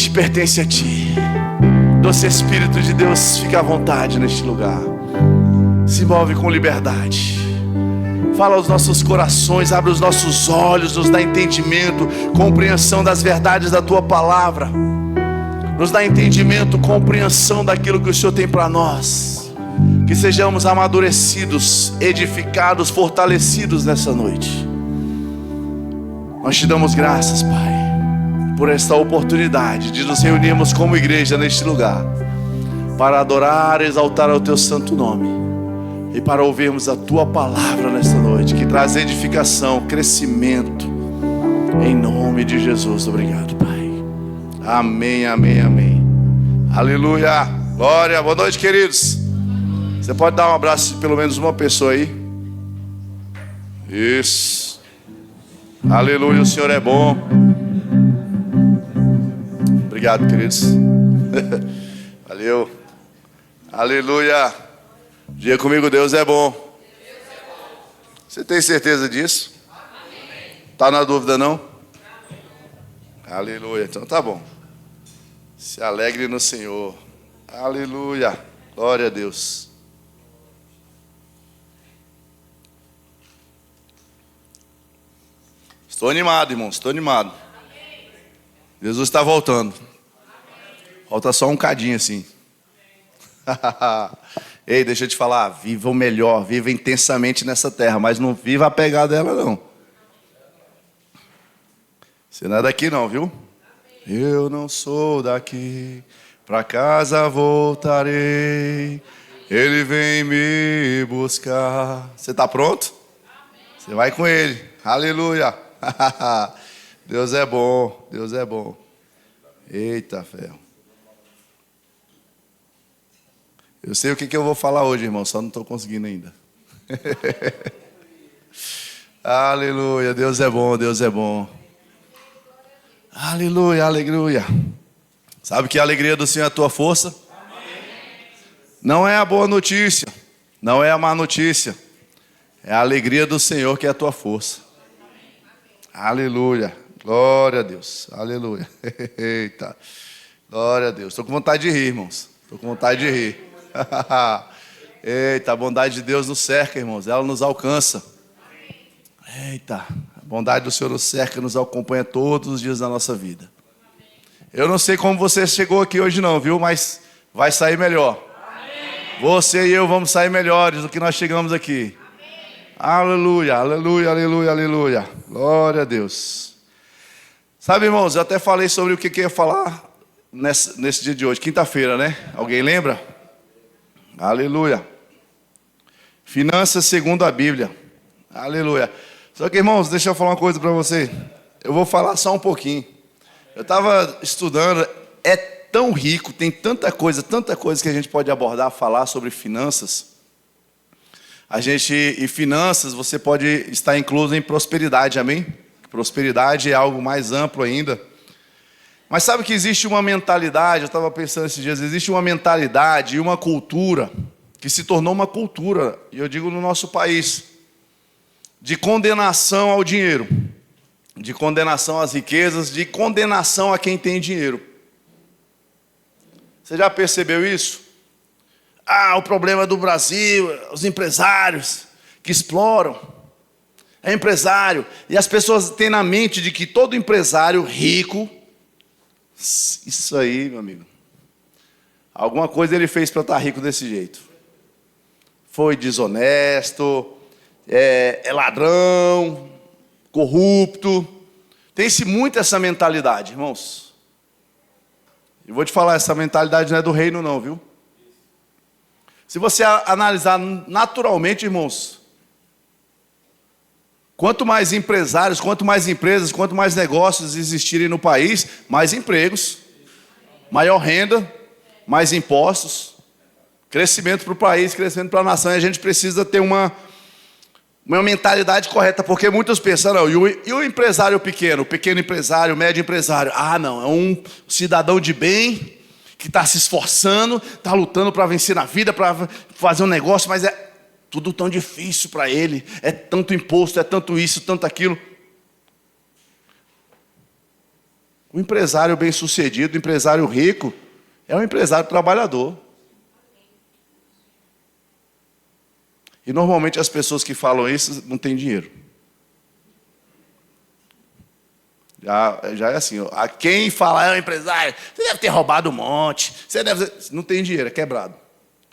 noite pertence a Ti. Doce Espírito de Deus, fica à vontade neste lugar. Se move com liberdade. Fala aos nossos corações, abre os nossos olhos, nos dá entendimento, compreensão das verdades da Tua palavra. Nos dá entendimento, compreensão daquilo que o Senhor tem para nós. Que sejamos amadurecidos, edificados, fortalecidos nessa noite. Nós Te damos graças, Pai, por esta oportunidade de nos reunirmos como igreja neste lugar, para adorar e exaltar o Teu santo nome. E para ouvirmos a Tua palavra nesta noite, que traz edificação, crescimento, em nome de Jesus. Obrigado, Pai. Amém, amém, amém. Aleluia, glória. Boa noite, queridos. Você pode dar um abraço de pelo menos uma pessoa aí? Isso. Aleluia, o Senhor é bom. Obrigado, queridos. Valeu. Aleluia. Diga comigo, Deus é bom. Você tem certeza disso? Está na dúvida não? Aleluia. Então tá bom. Se alegre no Senhor. Aleluia. Glória a Deus. Estou animado, irmãos. Estou animado. Jesus está voltando. Falta só um cadinho assim. Ei, deixa eu te falar, viva o melhor, viva intensamente nessa terra, mas não viva apegado a ela não. Você não é daqui não, viu? Eu não sou daqui, pra casa voltarei, Ele vem me buscar. Você está pronto? Você vai com Ele, aleluia. Deus é bom, Deus é bom. Eita ferro. Eu sei o que eu vou falar hoje, irmão, só não estou conseguindo ainda. Aleluia, Deus é bom, Deus é bom. Aleluia, aleluia. Sabe que a alegria do Senhor é a tua força? Não é a boa notícia, não é a má notícia. É a alegria do Senhor que é a tua força. Aleluia, glória a Deus, aleluia. Eita, glória a Deus. Estou com vontade de rir, irmãos, estou com vontade de rir. Eita, a bondade de Deus nos cerca, irmãos, ela nos alcança. Eita, a bondade do Senhor nos cerca, nos acompanha todos os dias da nossa vida. Eu não sei como você chegou aqui hoje não, viu, mas vai sair melhor. Você e eu vamos sair melhores do que nós chegamos aqui. Aleluia, aleluia, aleluia, aleluia. Glória a Deus. Sabe, irmãos, eu até falei sobre o que eu ia falar nesse dia de hoje, quinta-feira, né? Alguém lembra? Aleluia. Finanças segundo a Bíblia. Aleluia. Só que, irmãos, deixa eu falar uma coisa para você. Eu vou falar só um pouquinho. Eu estava estudando, é tão rico, tem tanta coisa que a gente pode abordar, falar sobre finanças. E finanças, você pode estar incluso em prosperidade, amém? Prosperidade é algo mais amplo ainda. Mas sabe que existe uma mentalidade, eu estava pensando esses dias, existe uma mentalidade e uma cultura que se tornou uma cultura, e eu digo no nosso país, de condenação ao dinheiro, de condenação às riquezas, de condenação a quem tem dinheiro. Você já percebeu isso? O problema do Brasil, os empresários que exploram. É empresário, e as pessoas têm na mente de que todo empresário rico, isso aí, meu amigo, alguma coisa ele fez para estar rico desse jeito. Foi desonesto, é ladrão, corrupto. Tem-se muito essa mentalidade, irmãos. Eu vou te falar, essa mentalidade não é do reino não, viu? Se você analisar naturalmente, irmãos, quanto mais empresários, quanto mais empresas, quanto mais negócios existirem no país, mais empregos, maior renda, mais impostos, crescimento para o país, crescimento para a nação. E a gente precisa ter uma mentalidade correta, porque muitos pensam, não, e o empresário pequeno, o pequeno empresário, o médio empresário? Não, é um cidadão de bem, que está se esforçando, está lutando para vencer na vida, para fazer um negócio, mas é tudo tão difícil para ele, é tanto imposto, é tanto isso, tanto aquilo. O empresário bem-sucedido, o empresário rico, é um empresário trabalhador. E normalmente as pessoas que falam isso não têm dinheiro. Já é assim, a quem fala é um empresário, você deve ter roubado um monte, não tem dinheiro, é quebrado.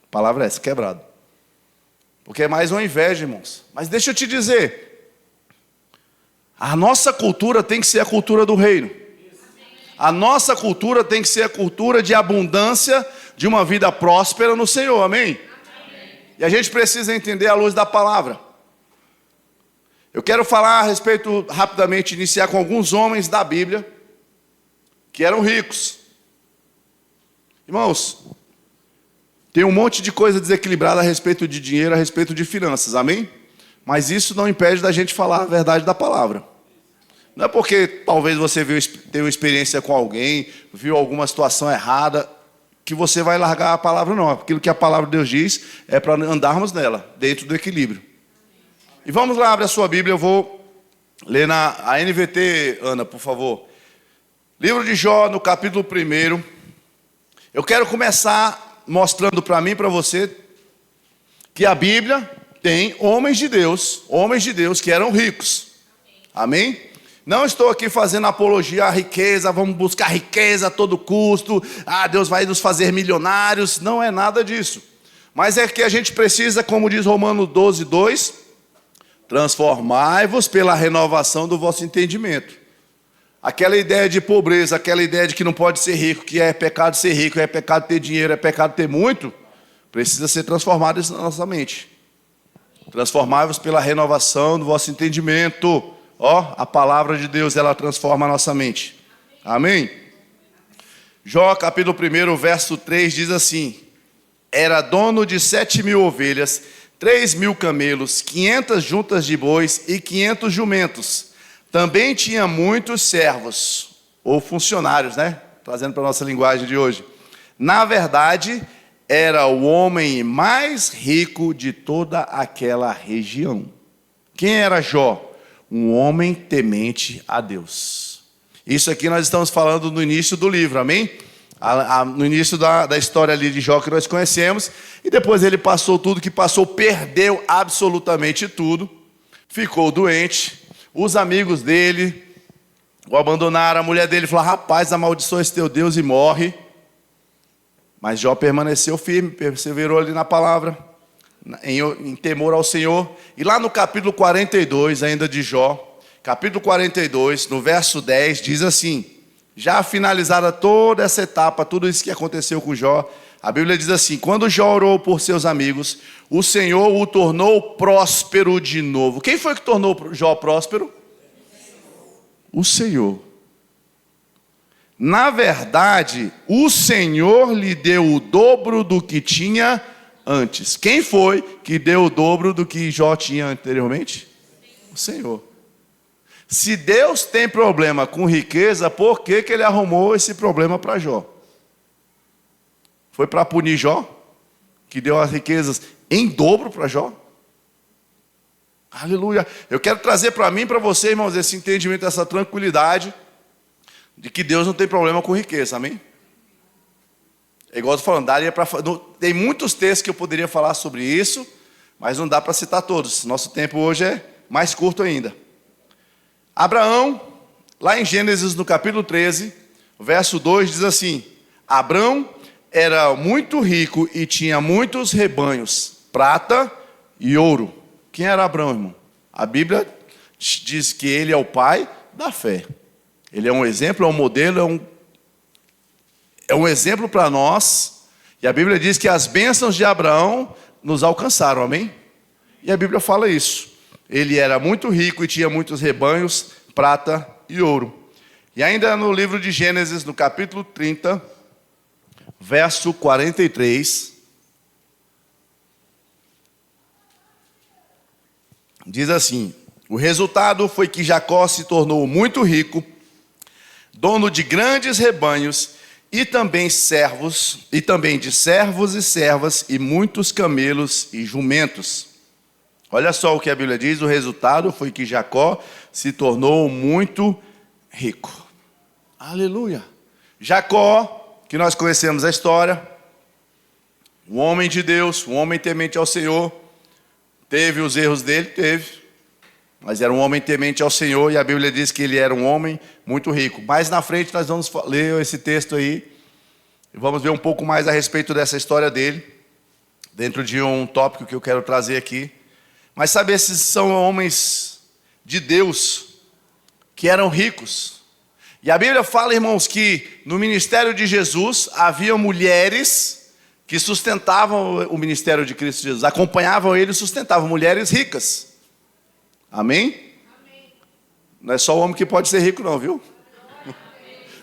A palavra é essa, quebrado. Porque é mais uma inveja, irmãos. Mas deixa eu te dizer, a nossa cultura tem que ser a cultura do reino. A nossa cultura tem que ser a cultura de abundância, de uma vida próspera no Senhor, amém? E a gente precisa entender a luz da palavra. Eu quero falar a respeito, rapidamente, iniciar com alguns homens da Bíblia que eram ricos. Irmãos, tem um monte de coisa desequilibrada a respeito de dinheiro, a respeito de finanças, amém? Mas isso não impede da gente falar a verdade da palavra. Não é porque talvez você tenha uma experiência com alguém, viu alguma situação errada, que você vai largar a palavra, não. Aquilo que a palavra de Deus diz é para andarmos nela, dentro do equilíbrio. E vamos lá, abre a sua Bíblia, eu vou ler a NVT, Ana, por favor. Livro de Jó, no capítulo 1. Eu quero começar mostrando para mim e para você que a Bíblia tem homens de Deus que eram ricos. Amém? Não estou aqui fazendo apologia à riqueza, vamos buscar riqueza a todo custo, Deus vai nos fazer milionários, não é nada disso. Mas é que a gente precisa, como diz Romanos 12:2, transformai-vos pela renovação do vosso entendimento. Aquela ideia de pobreza, aquela ideia de que não pode ser rico, que é pecado ser rico, é pecado ter dinheiro, é pecado ter muito, precisa ser transformado isso na nossa mente. Transformai-vos pela renovação do vosso entendimento. A palavra de Deus, ela transforma a nossa mente. Amém? Jó, capítulo 1, verso 3, diz assim: era dono de 7.000 ovelhas, 3.000 camelos, 500 juntas de bois e 500 jumentos. Também tinha muitos servos, ou funcionários, né? Trazendo para a nossa linguagem de hoje. Na verdade, era o homem mais rico de toda aquela região. Quem era Jó? Um homem temente a Deus. Isso aqui nós estamos falando no início do livro, amém? No início da história ali de Jó que nós conhecemos. E depois ele passou tudo que passou, perdeu absolutamente tudo. Ficou doente. Os amigos dele o abandonaram. A mulher dele falou: rapaz, amaldiçoa esse teu Deus e morre. Mas Jó permaneceu firme, perseverou ali na palavra, em temor ao Senhor. E lá no capítulo 42 ainda de Jó, capítulo 42, no verso 10, diz assim: já finalizada toda essa etapa, tudo isso que aconteceu com Jó, a Bíblia diz assim: quando Jó orou por seus amigos, o Senhor o tornou próspero de novo. Quem foi que tornou Jó próspero? O Senhor. Na verdade, o Senhor lhe deu o dobro do que tinha antes. Quem foi que deu o dobro do que Jó tinha anteriormente? O Senhor. Se Deus tem problema com riqueza, por que ele arrumou esse problema para Jó? Foi para punir Jó? Que deu as riquezas em dobro para Jó? Aleluia. Eu quero trazer para mim e para você, irmãos, esse entendimento, essa tranquilidade de que Deus não tem problema com riqueza, amém? É igual eu estou falando, tem muitos textos que eu poderia falar sobre isso, mas não dá para citar todos. Nosso tempo hoje é mais curto ainda. Abraão, lá em Gênesis, no capítulo 13, verso 2, diz assim: Abraão era muito rico e tinha muitos rebanhos, prata e ouro. Quem era Abraão, irmão? A Bíblia diz que ele é o pai da fé. Ele é um exemplo, é um modelo, é um exemplo para nós. E a Bíblia diz que as bênçãos de Abraão nos alcançaram, amém? E a Bíblia fala isso. Ele era muito rico e tinha muitos rebanhos, prata e ouro. E ainda no livro de Gênesis, no capítulo 30, verso 43, diz assim: o resultado foi que Jacó se tornou muito rico, dono de grandes rebanhos e também de servos e servas e muitos camelos e jumentos. Olha só o que a Bíblia diz: o resultado foi que Jacó se tornou muito rico. Aleluia. Jacó, que nós conhecemos a história, um homem de Deus, um homem temente ao Senhor, teve os erros dele, teve, mas era um homem temente ao Senhor, e a Bíblia diz que ele era um homem muito rico. Mais na frente nós vamos ler esse texto aí, e vamos ver um pouco mais a respeito dessa história dele, dentro de um tópico que eu quero trazer aqui. Mas sabe, esses são homens de Deus, que eram ricos. E a Bíblia fala, irmãos, que no ministério de Jesus, havia mulheres que sustentavam o ministério de Cristo Jesus, acompanhavam ele e sustentavam, mulheres ricas. Amém? Amém. Não é só o homem que pode ser rico não, viu?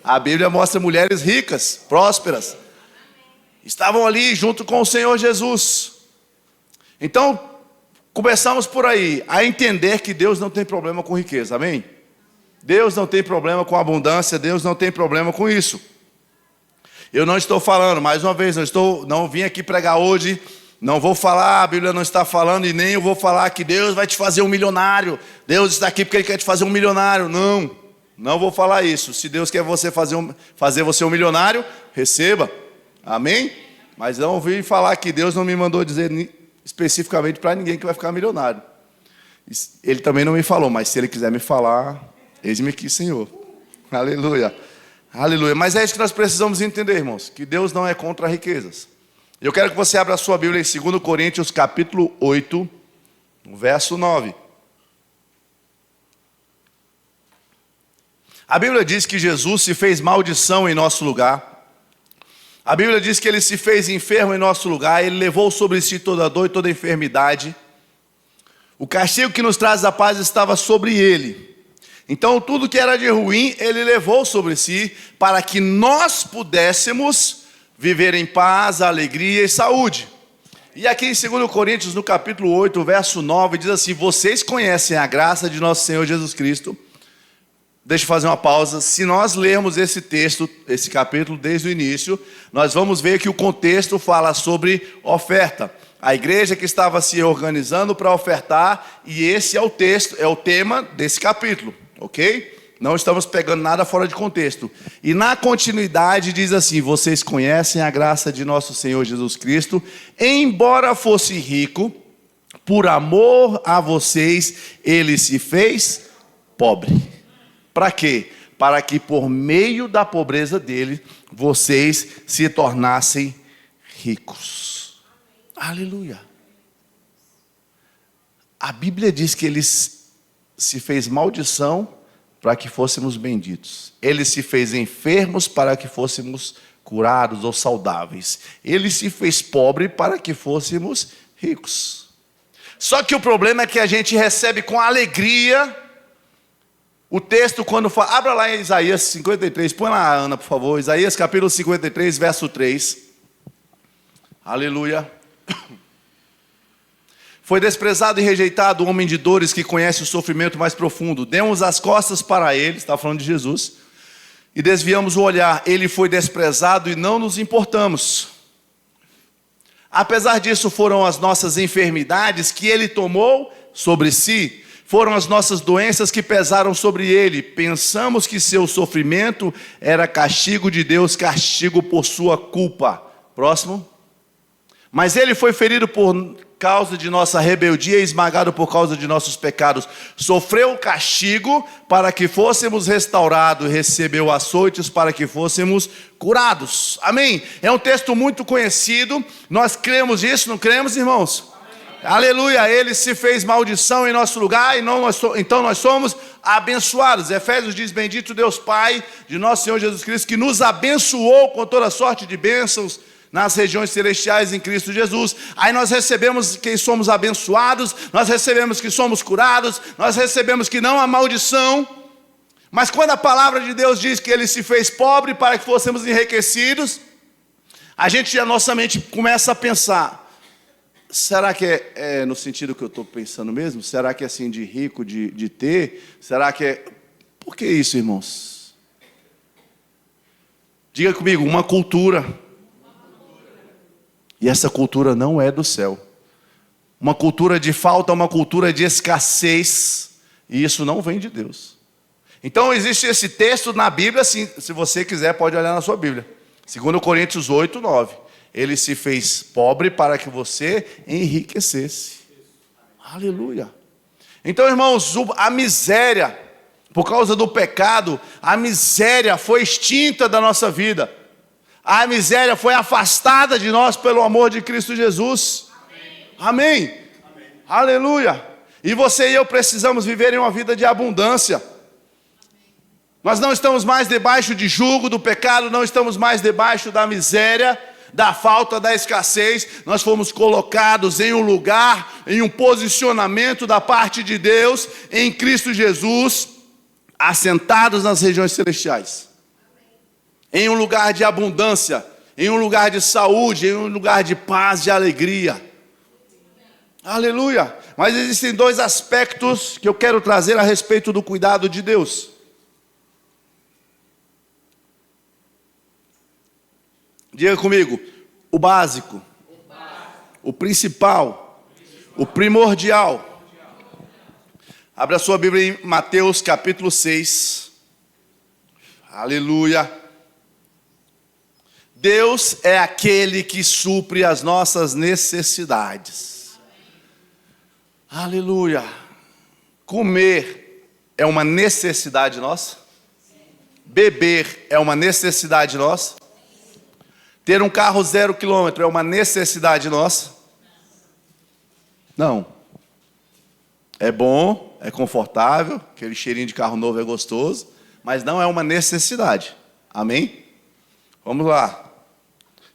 A Bíblia mostra mulheres ricas, prósperas. Estavam ali junto com o Senhor Jesus. Então, começamos por aí, a entender que Deus não tem problema com riqueza, amém? Deus não tem problema com abundância, Deus não tem problema com isso. Eu não estou falando, mais uma vez, não vim aqui pregar hoje, não vou falar, a Bíblia não está falando, e nem eu vou falar que Deus vai te fazer um milionário, Deus está aqui porque Ele quer te fazer um milionário, não vou falar isso. Se Deus quer você fazer você um milionário, receba, amém? Mas não vim falar que Deus não me mandou dizer especificamente para ninguém que vai ficar milionário. Ele também não me falou, mas se Ele quiser me falar, eis-me aqui, Senhor. Aleluia. Aleluia. Mas é isso que nós precisamos entender, irmãos, que Deus não é contra riquezas. Eu quero que você abra a sua Bíblia em 2 Coríntios, capítulo 8, verso 9. A Bíblia diz que Jesus se fez maldição em nosso lugar. A Bíblia diz que Ele se fez enfermo em nosso lugar. Ele levou sobre si toda a dor e toda a enfermidade. O castigo que nos traz a paz estava sobre Ele. Então tudo que era de ruim, Ele levou sobre si, para que nós pudéssemos viver em paz, alegria e saúde. E aqui em 2 Coríntios, no capítulo 8, verso 9, diz assim: vocês conhecem a graça de nosso Senhor Jesus Cristo. Deixa eu fazer uma pausa. Se nós lermos esse texto, esse capítulo desde o início, nós vamos ver que o contexto fala sobre oferta. A igreja que estava se organizando para ofertar, e esse é o texto, é o tema desse capítulo. Ok? Não estamos pegando nada fora de contexto. E na continuidade diz assim: vocês conhecem a graça de nosso Senhor Jesus Cristo, embora fosse rico, por amor a vocês, Ele se fez pobre. Para quê? Para que por meio da pobreza dele, vocês se tornassem ricos. Aleluia. A Bíblia diz que Ele se fez maldição para que fôssemos benditos. Ele se fez enfermos para que fôssemos curados ou saudáveis. Ele se fez pobre para que fôssemos ricos. Só que o problema é que a gente recebe com alegria o texto quando fala. Abra lá em Isaías 53, põe lá, Ana, por favor. Isaías capítulo 53, verso 3. Aleluia. Foi desprezado e rejeitado o homem de dores que conhece o sofrimento mais profundo. Demos as costas para ele, está falando de Jesus, e desviamos o olhar. Ele foi desprezado e não nos importamos. Apesar disso, foram as nossas enfermidades que ele tomou sobre si. Foram as nossas doenças que pesaram sobre ele. Pensamos que seu sofrimento era castigo de Deus, castigo por sua culpa. Próximo. Mas ele foi ferido por causa de nossa rebeldia e esmagado por causa de nossos pecados. Sofreu o castigo para que fôssemos restaurados, recebeu açoites para que fôssemos curados. Amém? É um texto muito conhecido. Nós cremos nisso, não cremos, irmãos? Amém. Aleluia, Ele se fez maldição em nosso lugar e então nós somos abençoados. Efésios diz: bendito Deus Pai de nosso Senhor Jesus Cristo, que nos abençoou com toda sorte de bênçãos nas regiões celestiais em Cristo Jesus. Aí nós recebemos que somos abençoados, nós recebemos que somos curados, nós recebemos que não há maldição. Mas quando a palavra de Deus diz que Ele se fez pobre para que fôssemos enriquecidos, a nossa mente começa a pensar: será que é no sentido que eu estou pensando mesmo? Será que é assim de rico, de ter? Será que é... Por que isso, irmãos? Diga comigo, uma cultura. E essa cultura não é do céu. Uma cultura de falta, uma cultura de escassez. E isso não vem de Deus. Então existe esse texto na Bíblia, assim, se você quiser pode olhar na sua Bíblia. 2 Coríntios 8, 9. Ele se fez pobre para que você enriquecesse. Aleluia. Então, irmãos, a miséria, por causa do pecado, a miséria foi extinta da nossa vida. A miséria foi afastada de nós pelo amor de Cristo Jesus. Amém. Amém. Aleluia. E você e eu precisamos viver em uma vida de abundância. Nós não estamos mais debaixo de jugo do pecado, não estamos mais debaixo da miséria, da falta, da escassez. Nós fomos colocados em um lugar, em um posicionamento da parte de Deus, em Cristo Jesus, assentados nas regiões celestiais. Em um lugar de abundância, em um lugar de saúde, em um lugar de paz, de alegria. Aleluia. Mas existem dois aspectos que eu quero trazer a respeito do cuidado de Deus. Diga comigo, o básico, o principal, o primordial. Abra a sua Bíblia em Mateus capítulo 6. Aleluia. Deus é aquele que supre as nossas necessidades. Aleluia. Comer é uma necessidade nossa? Beber é uma necessidade nossa? Ter um carro 0 quilômetro é uma necessidade nossa? Não. É bom, é confortável, aquele cheirinho de carro novo é gostoso, mas não é uma necessidade. Amém? Vamos lá.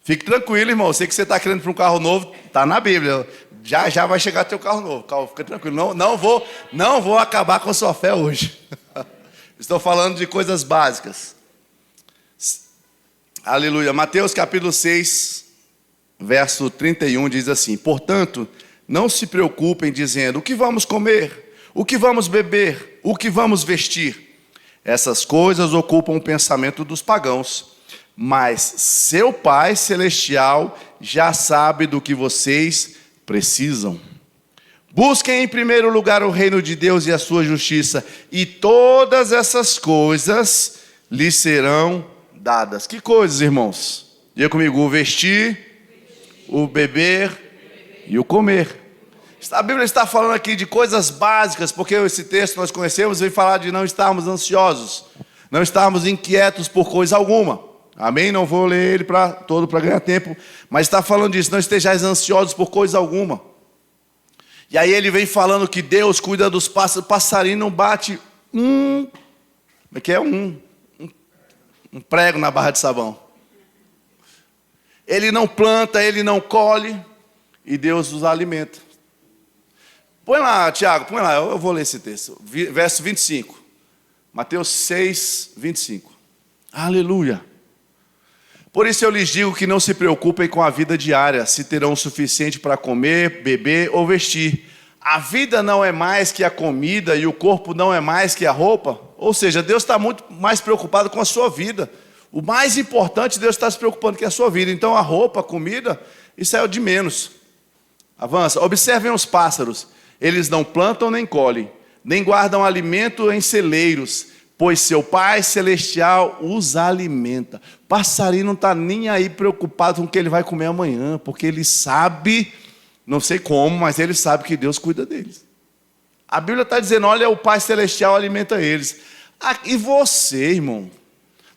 Fique tranquilo, irmão. Eu sei que você está querendo para um carro novo, está na Bíblia. Já vai chegar teu carro novo. Fica tranquilo. Não vou acabar com a sua fé hoje. Estou falando de coisas básicas. Aleluia. Mateus capítulo 6, verso 31 diz assim: portanto, não se preocupem dizendo, o que vamos comer? O que vamos beber? O que vamos vestir? Essas coisas ocupam o pensamento dos pagãos, mas seu Pai Celestial já sabe do que vocês precisam. Busquem em primeiro lugar o reino de Deus e a sua justiça, e todas essas coisas lhes serão dadas. Que coisas, irmãos? Diga comigo, o vestir, o beber e o comer. A Bíblia está falando aqui de coisas básicas, porque esse texto nós conhecemos, vem falar de não estarmos ansiosos, não estarmos inquietos por coisa alguma. Amém? Não vou ler ele todo para ganhar tempo, mas está falando disso, não estejais ansiosos por coisa alguma. E aí ele vem falando que Deus cuida dos pássaros, passarinho não bate um prego na barra de sabão. Ele não planta, ele não colhe, e Deus os alimenta. Põe lá, Tiago, põe lá, eu vou ler esse texto. Verso 25. Mateus 6, 25. Aleluia. Por isso eu lhes digo que não se preocupem com a vida diária, se terão o suficiente para comer, beber ou vestir. A vida não é mais que a comida e o corpo não é mais que a roupa. Ou seja, Deus está muito mais preocupado com a sua vida. O mais importante, Deus está se preocupando com a sua vida. Então a roupa, a comida, isso é o de menos. Avança. Observem os pássaros. Eles não plantam nem colhem, nem guardam alimento em celeiros, pois seu Pai Celestial os alimenta. Passarinho não está nem aí preocupado com o que ele vai comer amanhã, porque ele sabe, não sei como, mas ele sabe que Deus cuida deles. A Bíblia está dizendo, olha, o Pai Celestial alimenta eles. E você, irmão,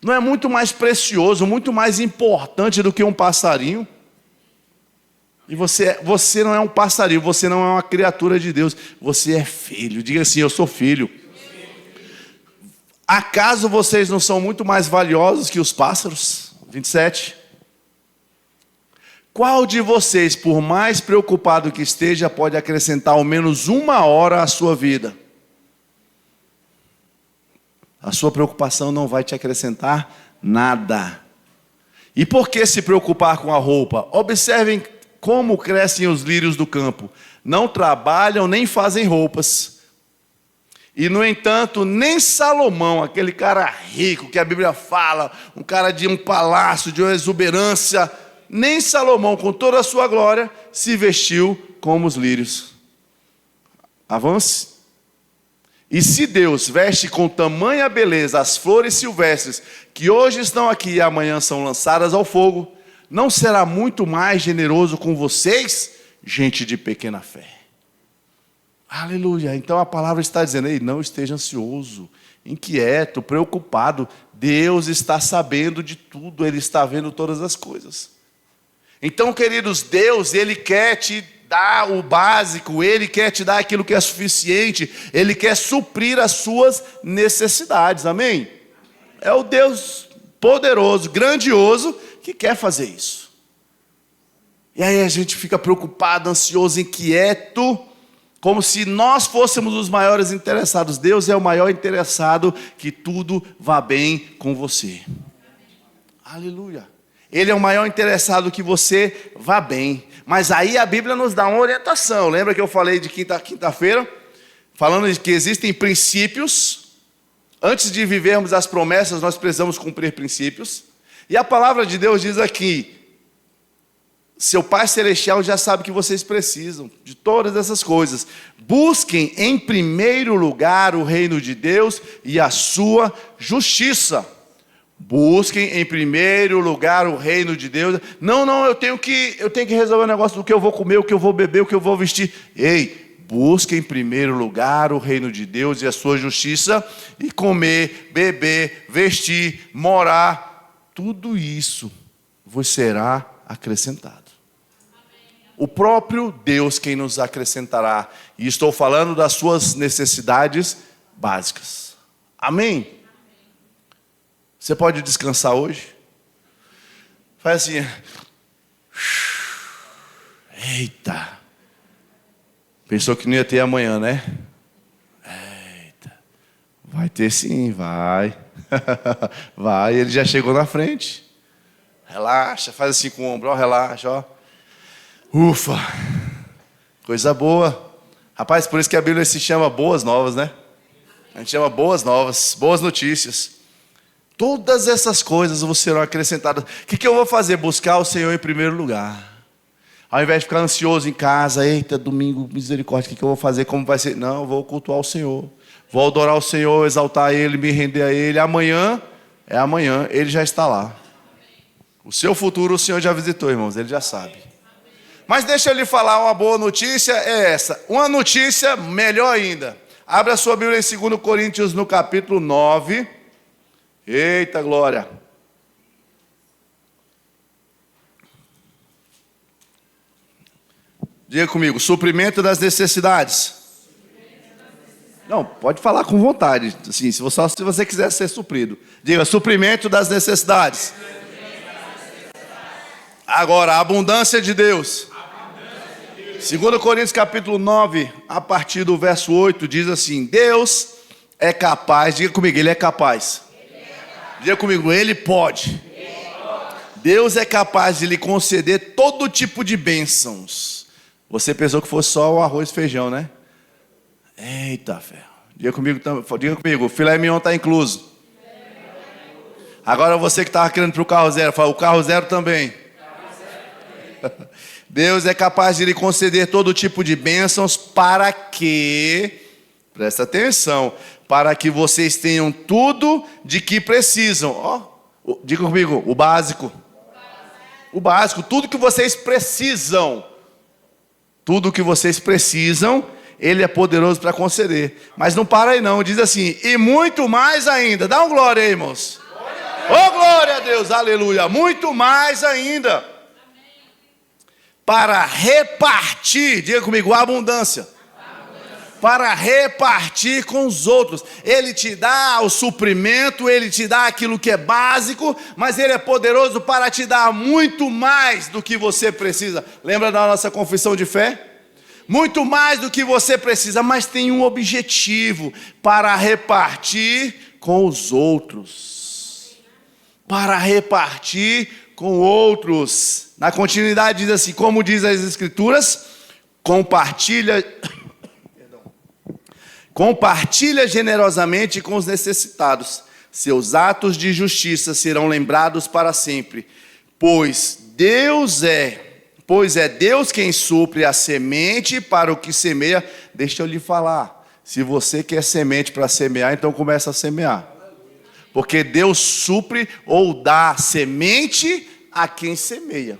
não é muito mais precioso, muito mais importante do que um passarinho? E você não é um passarinho, você não é uma criatura de Deus, você é filho. Diga assim, eu sou filho. Acaso vocês não são muito mais valiosos que os pássaros? 27. Qual de vocês, por mais preocupado que esteja, pode acrescentar ao menos 1 hora à sua vida? A sua preocupação não vai te acrescentar nada. E por que se preocupar com a roupa? Observem como crescem os lírios do campo. Não trabalham nem fazem roupas. E, no entanto, nem Salomão, aquele cara rico que a Bíblia fala, um cara de um palácio, de uma exuberância, nem Salomão, com toda a sua glória, se vestiu como os lírios. Avance. E se Deus veste com tamanha beleza as flores silvestres, que hoje estão aqui e amanhã são lançadas ao fogo, não será muito mais generoso com vocês, gente de pequena fé? Aleluia. Então a palavra está dizendo: ei, não esteja ansioso, inquieto, preocupado. Deus está sabendo de tudo, Ele está vendo todas as coisas. Então, queridos, Deus, Ele quer te dar o básico, Ele quer te dar aquilo que é suficiente, Ele quer suprir as suas necessidades, amém? É o Deus poderoso, grandioso, que quer fazer isso. E aí a gente fica preocupado, ansioso, inquieto, como se nós fôssemos os maiores interessados. Deus é o maior interessado que tudo vá bem com você. Aleluia. Ele é o maior interessado que você vá bem. Mas aí a Bíblia nos dá uma orientação. Lembra que eu falei de quinta-feira? Falando de que existem princípios. Antes de vivermos as promessas, nós precisamos cumprir princípios. E a palavra de Deus diz aqui: seu Pai Celestial já sabe que vocês precisam de todas essas coisas. Busquem em primeiro lugar o reino de Deus e a sua justiça. Busquem em primeiro lugar o reino de Deus. Não, eu tenho que resolver o negócio do que eu vou comer, o que eu vou beber, o que eu vou vestir. Ei, busquem em primeiro lugar o reino de Deus e a sua justiça, e comer, beber, vestir, morar, tudo isso vos será acrescentado. O próprio Deus quem nos acrescentará. E estou falando das suas necessidades básicas. Amém? Você pode descansar hoje? Faz assim. Eita. Pensou que não ia ter amanhã, né? Eita. Vai ter sim, vai. Vai, ele já chegou na frente. Relaxa, faz assim com o ombro, ó, relaxa, ó. Ufa, coisa boa. Rapaz, por isso que a Bíblia se chama Boas Novas, né? A gente chama Boas Novas, boas notícias. Todas essas coisas vão ser acrescentadas. O que eu vou fazer? Buscar o Senhor em primeiro lugar. Ao invés de ficar ansioso em casa, eita, domingo, misericórdia, o que eu vou fazer? Como vai ser? Não, eu vou cultuar o Senhor. Vou adorar o Senhor, exaltar Ele, me render a Ele. Amanhã, Ele já está lá. O seu futuro o Senhor já visitou, irmãos, Ele já sabe. Mas deixa eu lhe falar, uma boa notícia é essa. Uma notícia melhor ainda. Abra a sua Bíblia em 2 Coríntios, no capítulo 9. Eita glória. Diga comigo, suprimento das necessidades. Não, pode falar com vontade, assim, se você quiser ser suprido. Diga, suprimento das necessidades. Agora, a abundância de Deus. 2 Coríntios capítulo 9, a partir do verso 8, diz assim: Deus é capaz, diga comigo, Ele é capaz. Diga comigo, Ele pode. Deus é capaz de lhe conceder todo tipo de bênçãos. Você pensou que fosse só o arroz e feijão, né? Eita ferro. Diga comigo, o filé mignon está incluso. Agora você que estava querendo para o carro zero, fala, o carro zero também. Deus é capaz de lhe conceder todo tipo de bênçãos para que, presta atenção, para que vocês tenham tudo de que precisam. Ó, diga comigo, o básico. O básico, tudo que vocês precisam. Tudo que vocês precisam, Ele é poderoso para conceder. Mas não para aí não, diz assim, e muito mais ainda. Dá um glória aí, irmãos. Oh, glória a Deus, aleluia. Muito mais ainda. Para repartir, diga comigo, a abundância. Para repartir com os outros. Ele te dá o suprimento, Ele te dá aquilo que é básico, mas Ele é poderoso para te dar muito mais do que você precisa. Lembra da nossa confissão de fé? Muito mais do que você precisa, mas tem um objetivo: para repartir com os outros. Para repartir com outros. Na continuidade diz assim, como diz as Escrituras, compartilha generosamente com os necessitados. Seus atos de justiça serão lembrados para sempre. Pois é Deus quem supre a semente para o que semeia. Deixa eu lhe falar. Se você quer semente para semear, então começa a semear. Porque Deus supre ou dá semente a quem semeia.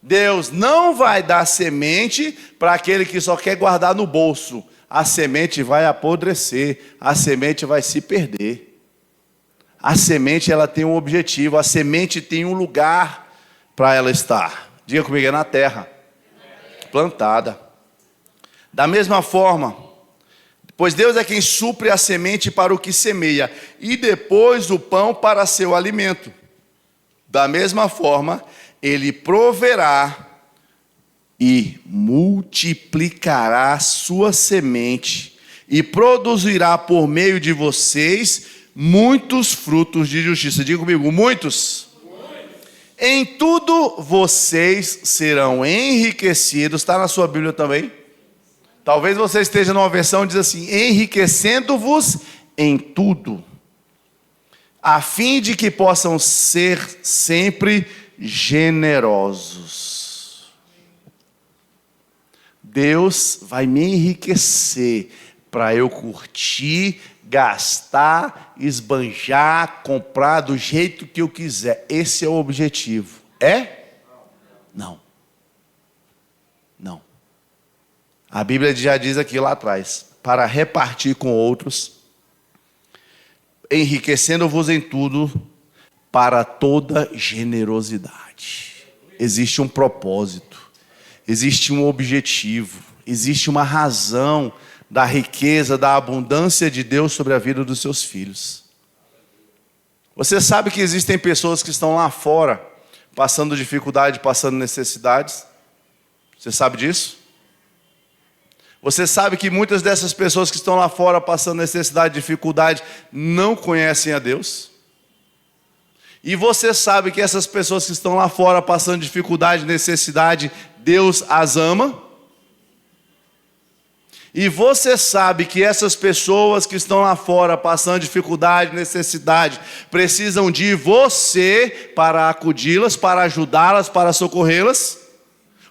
Deus não vai dar semente para aquele que só quer guardar no bolso. A semente vai apodrecer, a semente vai se perder. A semente, ela tem um objetivo, a semente tem um lugar para ela estar. Diga comigo, é na terra, plantada. Da mesma forma, pois Deus é quem supre a semente para o que semeia, e depois o pão para seu alimento. Da mesma forma, Ele proverá e multiplicará sua semente, e produzirá por meio de vocês muitos frutos de justiça. Diga comigo, muitos. Em tudo vocês serão enriquecidos. Está na sua Bíblia também? Talvez você esteja numa versão que diz assim: enriquecendo-vos em tudo, a fim de que possam ser sempre generosos. Deus vai me enriquecer para eu curtir, gastar, esbanjar, comprar do jeito que eu quiser. Esse é o objetivo. É? Não. Não. A Bíblia já diz aqui lá atrás: para repartir com outros, enriquecendo-vos em tudo, para toda generosidade. Existe um propósito, existe um objetivo, existe uma razão da riqueza, da abundância de Deus sobre a vida dos seus filhos. Você sabe que existem pessoas que estão lá fora, passando dificuldade, passando necessidades? Você sabe disso? Você sabe que muitas dessas pessoas que estão lá fora, passando necessidade, dificuldade, não conhecem a Deus? E você sabe que essas pessoas que estão lá fora, passando dificuldade, necessidade, Deus as ama? E você sabe que essas pessoas que estão lá fora, passando dificuldade, necessidade, precisam de você para acudi-las, para ajudá-las, para socorrê-las?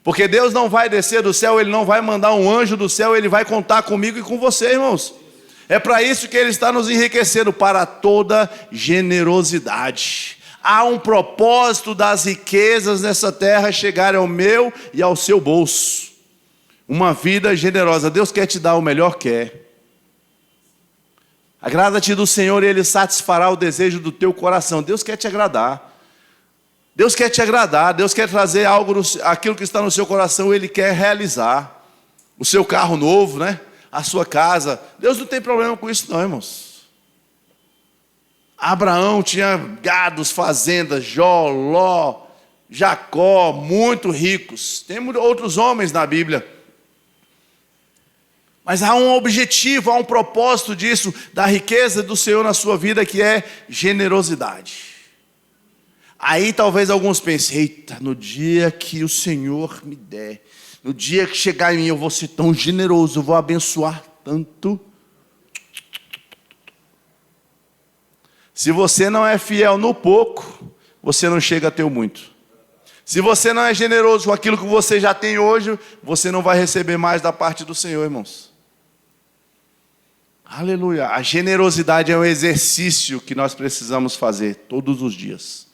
Porque Deus não vai descer do céu, Ele não vai mandar um anjo do céu, Ele vai contar comigo e com você, irmãos. É para isso que Ele está nos enriquecendo, para toda generosidade. Há um propósito das riquezas nessa terra chegarem ao meu e ao seu bolso. Uma vida generosa. Deus quer te dar o melhor, quer. Agrada-te do Senhor e Ele satisfará o desejo do teu coração. Deus quer te agradar. Deus quer te agradar. Deus quer trazer algo, aquilo que está no seu coração, Ele quer realizar. O seu carro novo, né? A sua casa. Deus não tem problema com isso não, irmãos. Abraão tinha gados, fazendas, Jó, Ló, Jacó, muito ricos. Tem outros homens na Bíblia. Mas há um objetivo, há um propósito disso, da riqueza do Senhor na sua vida, que é generosidade. Aí talvez alguns pensem: eita, no dia que o Senhor me der, no dia que chegar em mim, eu vou ser tão generoso, eu vou abençoar tanto. Se você não é fiel no pouco, você não chega a ter o muito. Se você não é generoso com aquilo que você já tem hoje, você não vai receber mais da parte do Senhor, irmãos. Aleluia. A generosidade é um exercício que nós precisamos fazer todos os dias.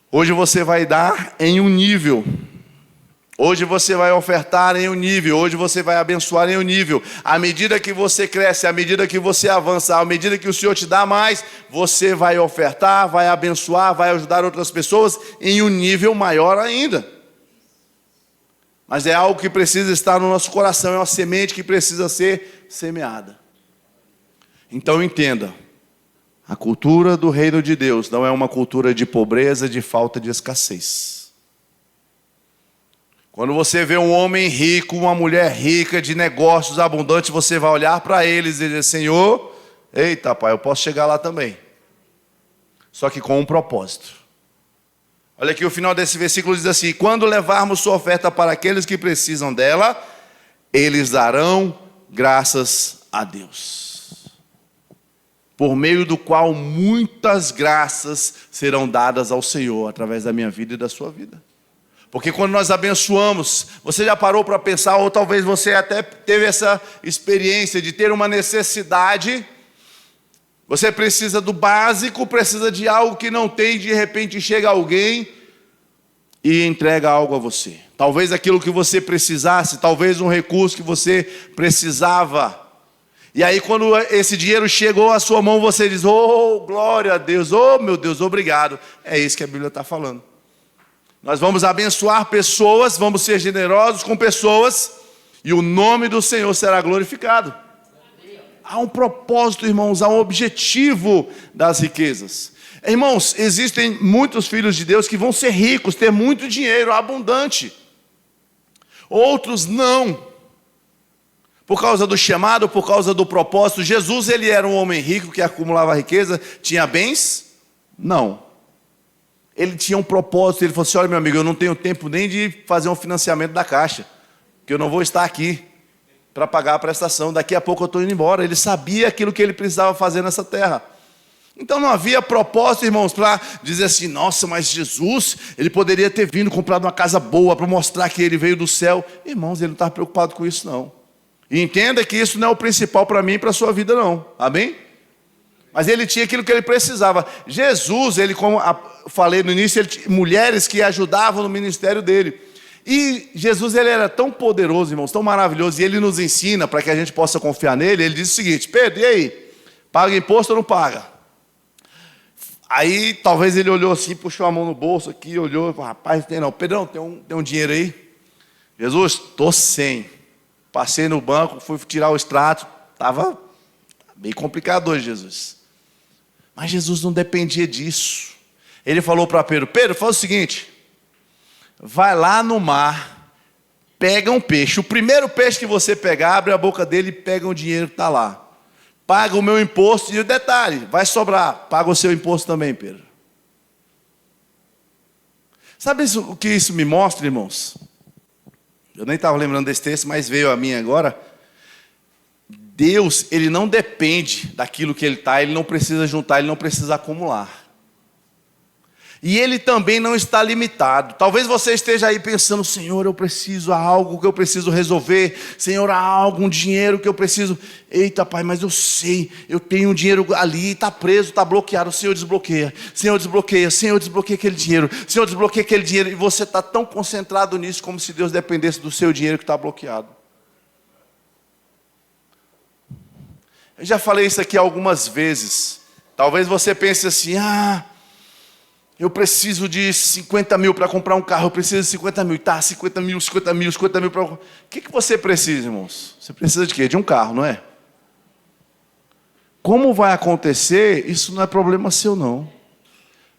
Hoje você vai dar em um nível. Hoje você vai ofertar em um nível. Hoje você vai abençoar em um nível. À medida que você cresce, à medida que você avança, à medida que o Senhor te dá mais, você vai ofertar, vai abençoar, vai ajudar outras pessoas em um nível maior ainda. Mas é algo que precisa estar no nosso coração, é uma semente que precisa ser semeada. Então entenda, a cultura do reino de Deus não é uma cultura de pobreza, de falta de escassez. Quando você vê um homem rico, uma mulher rica, de negócios abundantes, você vai olhar para eles e dizer: Senhor, eita pai, eu posso chegar lá também. Só que com um propósito. Olha aqui o final desse versículo diz assim: quando levarmos sua oferta para aqueles que precisam dela, eles darão graças a Deus, por meio do qual muitas graças serão dadas ao Senhor, através da minha vida e da sua vida. Porque quando nós abençoamos, você já parou para pensar, ou talvez você até teve essa experiência de ter uma necessidade, você precisa do básico, precisa de algo que não tem, de repente chega alguém e entrega algo a você. Talvez aquilo que você precisasse, talvez um recurso que você precisava. E aí quando esse dinheiro chegou à sua mão, você diz, oh, glória a Deus, oh meu Deus, obrigado. É isso que a Bíblia está falando. Nós vamos abençoar pessoas, vamos ser generosos com pessoas, e o nome do Senhor será glorificado. Há um propósito, irmãos, há um objetivo das riquezas. Irmãos, existem muitos filhos de Deus que vão ser ricos, ter muito dinheiro, abundante. Outros não. Por causa do chamado, por causa do propósito. Jesus, ele era um homem rico que acumulava riqueza, tinha bens? Não. Ele tinha um propósito, ele falou assim, olha meu amigo, eu não tenho tempo nem de fazer um financiamento da Caixa, porque eu não vou estar aqui para pagar a prestação, daqui a pouco eu estou indo embora. Ele sabia aquilo que ele precisava fazer nessa terra. Então não havia propósito, irmãos, para dizer assim, nossa, mas Jesus, ele poderia ter vindo, comprado uma casa boa, para mostrar que ele veio do céu. Irmãos, ele não estava preocupado com isso não. E entenda que isso não é o principal para mim e para a sua vida não, amém? Mas ele tinha aquilo que ele precisava. Jesus, ele, como falei no início, ele tinha mulheres que ajudavam no ministério dele. E Jesus, ele era tão poderoso, irmãos, tão maravilhoso, e ele nos ensina, para que a gente possa confiar nele, ele diz o seguinte, Pedro, e aí? Paga imposto ou não paga? Aí, talvez ele olhou assim, puxou a mão no bolso aqui, olhou e falou, rapaz, tem não. Pedrão, tem um dinheiro aí? Jesus, estou sem. Passei no banco, fui tirar o extrato, estava bem complicado hoje, Jesus. Mas Jesus não dependia disso. Ele falou para Pedro, Pedro, faz o seguinte, vai lá no mar, pega um peixe, o primeiro peixe que você pegar, abre a boca dele e pega o dinheiro que está lá. Paga o meu imposto, e o detalhe, vai sobrar, paga o seu imposto também, Pedro. Sabe o que isso me mostra, irmãos? Eu nem estava lembrando desse texto, mas veio a mim agora. Deus, ele não depende daquilo que ele está, ele não precisa juntar, ele não precisa acumular. E ele também não está limitado. Talvez você esteja aí pensando, Senhor, eu preciso, há algo que eu preciso resolver. Senhor, há algo, um dinheiro que eu preciso. Eita, Pai, mas eu sei, eu tenho um dinheiro ali, está preso, está bloqueado. O Senhor desbloqueia, Senhor desbloqueia, Senhor desbloqueia aquele dinheiro. Senhor desbloqueia aquele dinheiro. E você está tão concentrado nisso, como se Deus dependesse do seu dinheiro que está bloqueado. Eu já falei isso aqui algumas vezes. Talvez você pense assim, eu preciso de 50 mil para comprar um carro, eu preciso de 50 mil, tá, 50 mil para... O que você precisa, irmãos? Você precisa de quê? De um carro, não é? Como vai acontecer, isso não é problema seu não.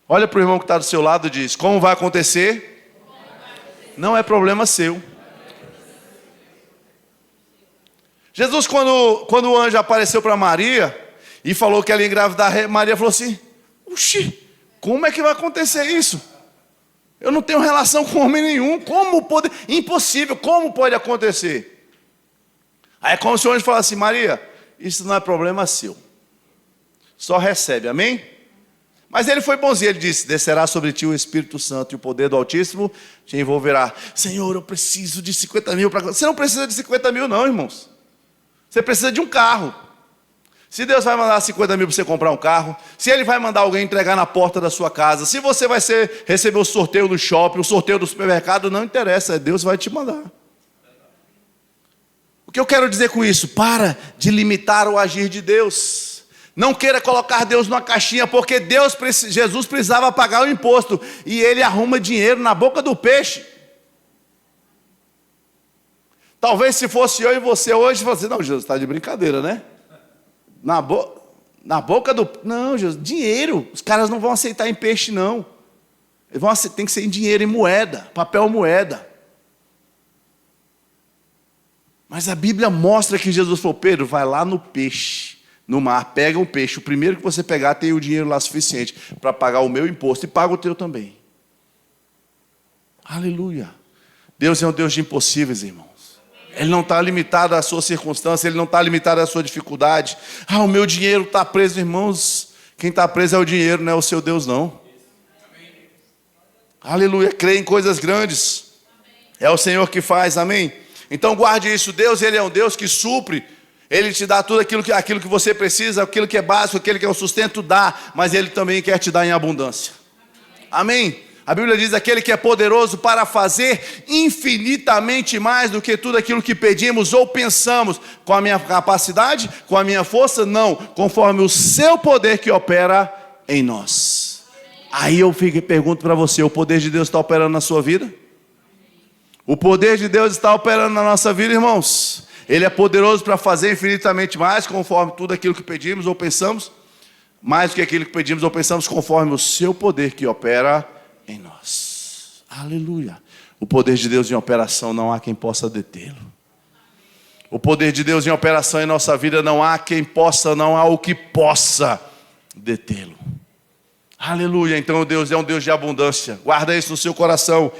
Olha para o irmão que está do seu lado e diz, como vai acontecer? Não é problema seu. Jesus, quando o anjo apareceu para Maria e falou que ela ia engravidar, Maria falou assim, oxi, como é que vai acontecer isso? Eu não tenho relação com homem nenhum. Como pode? Impossível. Como pode acontecer? Aí é como se o anjo falasse assim, Maria, isso não é problema seu. Só recebe, amém? Mas ele foi bonzinho, ele disse, descerá sobre ti o Espírito Santo e o poder do Altíssimo te envolverá. Senhor, eu preciso de 50 mil. Você não precisa de 50 mil não, irmãos. Você precisa de um carro. Se Deus vai mandar 50 mil para você comprar um carro, se Ele vai mandar alguém entregar na porta da sua casa, se você vai receber o sorteio do shopping, o sorteio do supermercado, não interessa, Deus vai te mandar. O que eu quero dizer com isso? Para de limitar o agir de Deus. Não queira colocar Deus numa caixinha, porque Jesus precisava pagar o imposto, e Ele arruma dinheiro na boca do peixe. Talvez se fosse eu e você hoje, você não, Jesus, está de brincadeira, né? Na boca do... Não, Jesus, dinheiro. Os caras não vão aceitar em peixe, não. Tem que ser em dinheiro, em moeda, papel moeda. Mas a Bíblia mostra que Jesus falou, Pedro, vai lá no peixe, no mar, pega um peixe. O primeiro que você pegar tem o dinheiro lá suficiente para pagar o meu imposto e paga o teu também. Aleluia. Deus é um Deus de impossíveis, irmão. Ele não está limitado à sua circunstância, Ele não está limitado à sua dificuldade. O meu dinheiro está preso, irmãos. Quem está preso é o dinheiro, não é o seu Deus, não. Aleluia, crê em coisas grandes. É o Senhor que faz, amém? Então guarde isso, Deus, Ele é um Deus que supre. Ele te dá tudo aquilo que você precisa, aquilo que é básico, aquilo que é o sustento, dá. Mas Ele também quer te dar em abundância. Amém? A Bíblia diz, aquele que é poderoso para fazer infinitamente mais do que tudo aquilo que pedimos ou pensamos. Com a minha capacidade, com a minha força? Não, conforme o seu poder que opera em nós. Aí eu pergunto para você, o poder de Deus está operando na sua vida? O poder de Deus está operando na nossa vida, irmãos. Ele é poderoso para fazer infinitamente mais, conforme tudo aquilo que pedimos ou pensamos. Mais do que aquilo que pedimos ou pensamos, conforme o seu poder que opera em nós. Aleluia. O poder de Deus em operação, não há quem possa detê-lo. O poder de Deus em operação em nossa vida, não há quem possa, não há o que possa detê-lo. Aleluia. Então Deus é um Deus de abundância. Guarda isso no seu coração.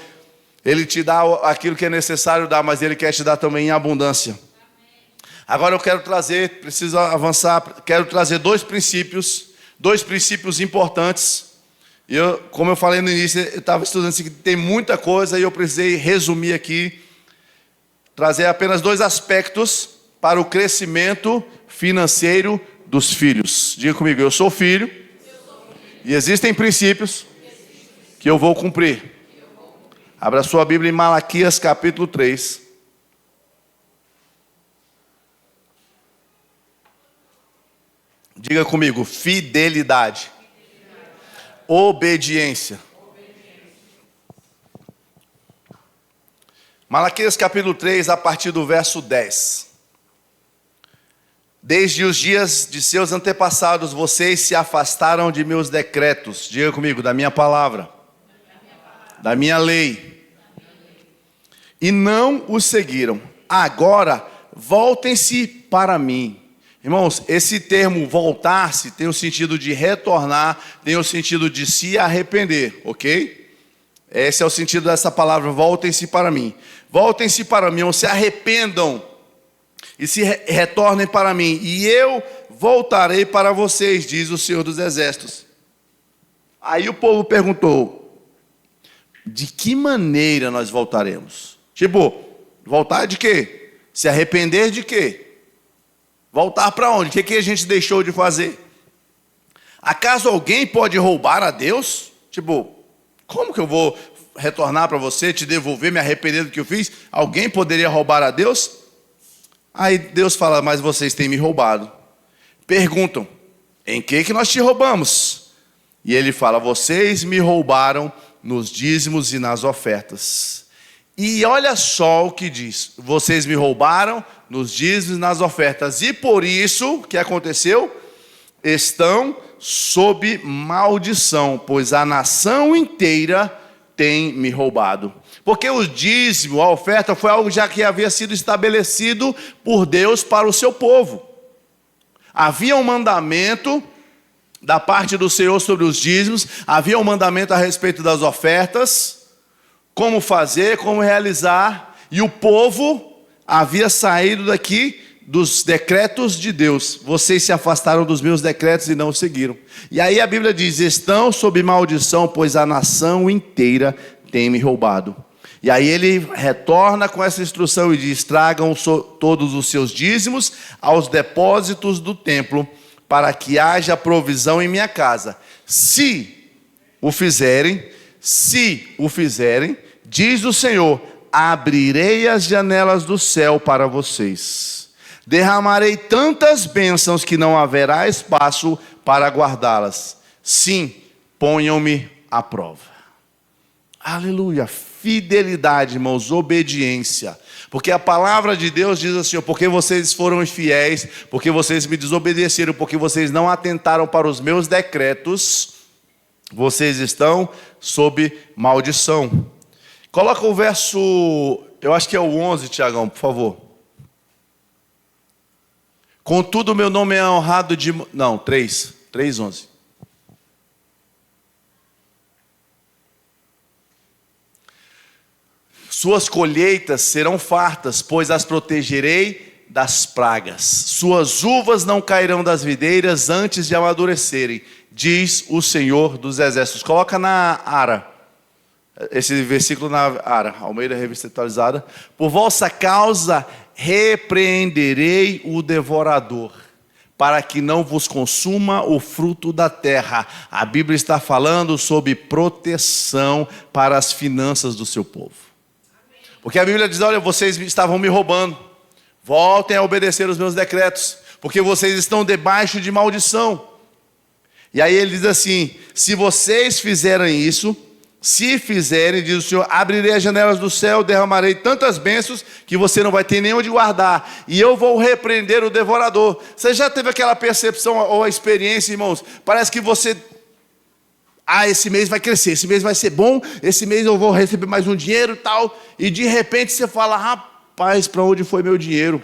Ele te dá aquilo que é necessário dar, mas Ele quer te dar também em abundância. Agora eu quero trazer, preciso avançar, quero trazer dois princípios importantes. Como eu falei no início, eu estava estudando isso aqui, tem muita coisa e eu precisei resumir aqui, trazer apenas dois aspectos para o crescimento financeiro dos filhos. Diga comigo, eu sou filho. E existem princípios que eu vou cumprir. Abra sua Bíblia em Malaquias capítulo 3. Diga comigo, fidelidade. Obediência. Malaquias capítulo 3, a partir do verso 10. Desde os dias de seus antepassados, vocês se afastaram de meus decretos. Diga comigo, da minha palavra, da minha lei, e não os seguiram. Agora, voltem-se para mim. Irmãos, esse termo voltar-se tem o sentido de retornar, tem o sentido de se arrepender, ok? Esse é o sentido dessa palavra, voltem-se para mim. Voltem-se para mim, ou se arrependam e se retornem para mim, e eu voltarei para vocês, diz o Senhor dos Exércitos. Aí o povo perguntou, de que maneira nós voltaremos? Tipo, voltar de quê? Se arrepender de quê? Voltar para onde? O que a gente deixou de fazer? Acaso alguém pode roubar a Deus? Tipo, como que eu vou retornar para você, te devolver, me arrepender do que eu fiz? Alguém poderia roubar a Deus? Aí Deus fala, mas vocês têm me roubado. Perguntam, em que nós te roubamos? E Ele fala, vocês me roubaram nos dízimos e nas ofertas. E olha só o que diz, vocês me roubaram nos dízimos e nas ofertas. E por isso, o que aconteceu? Estão sob maldição, pois a nação inteira tem me roubado. Porque o dízimo, a oferta, foi algo já que havia sido estabelecido por Deus para o seu povo. Havia um mandamento da parte do Senhor sobre os dízimos, havia um mandamento a respeito das ofertas, como fazer, como realizar, e o povo havia saído daqui dos decretos de Deus. Vocês se afastaram dos meus decretos e não os seguiram. E aí a Bíblia diz, estão sob maldição, pois a nação inteira tem me roubado. E aí ele retorna com essa instrução e diz, tragam todos os seus dízimos aos depósitos do templo, para que haja provisão em minha casa. Se o fizerem, diz o Senhor, abrirei as janelas do céu para vocês. Derramarei tantas bênçãos que não haverá espaço para guardá-las. Sim, ponham-me à prova. Aleluia, fidelidade, irmãos, obediência. Porque a palavra de Deus diz assim, porque vocês foram infiéis, porque vocês me desobedeceram, porque vocês não atentaram para os meus decretos, vocês estão sob maldição. Coloca o verso, eu acho que é o 11, Tiagão, por favor. Contudo, meu nome é honrado de... Não, 3:11. Suas colheitas serão fartas, pois as protegerei das pragas. Suas uvas não cairão das videiras antes de amadurecerem, diz o Senhor dos Exércitos. Coloca na Ara. Esse versículo na Almeida Revista Atualizada. Por vossa causa repreenderei o devorador, para que não vos consuma o fruto da terra. A Bíblia está falando sobre proteção para as finanças do seu povo. Porque a Bíblia diz, olha, vocês estavam me roubando. Voltem a obedecer os meus decretos, porque vocês estão debaixo de maldição. E aí ele diz assim, se vocês fizerem isso, se fizerem, diz o Senhor, abrirei as janelas do céu, derramarei tantas bênçãos que você não vai ter nem onde guardar. E eu vou repreender o devorador. Você já teve aquela percepção ou a experiência, irmãos? Parece que você... esse mês vai crescer, esse mês vai ser bom, esse mês eu vou receber mais um dinheiro e tal. E de repente você fala, rapaz, para onde foi meu dinheiro?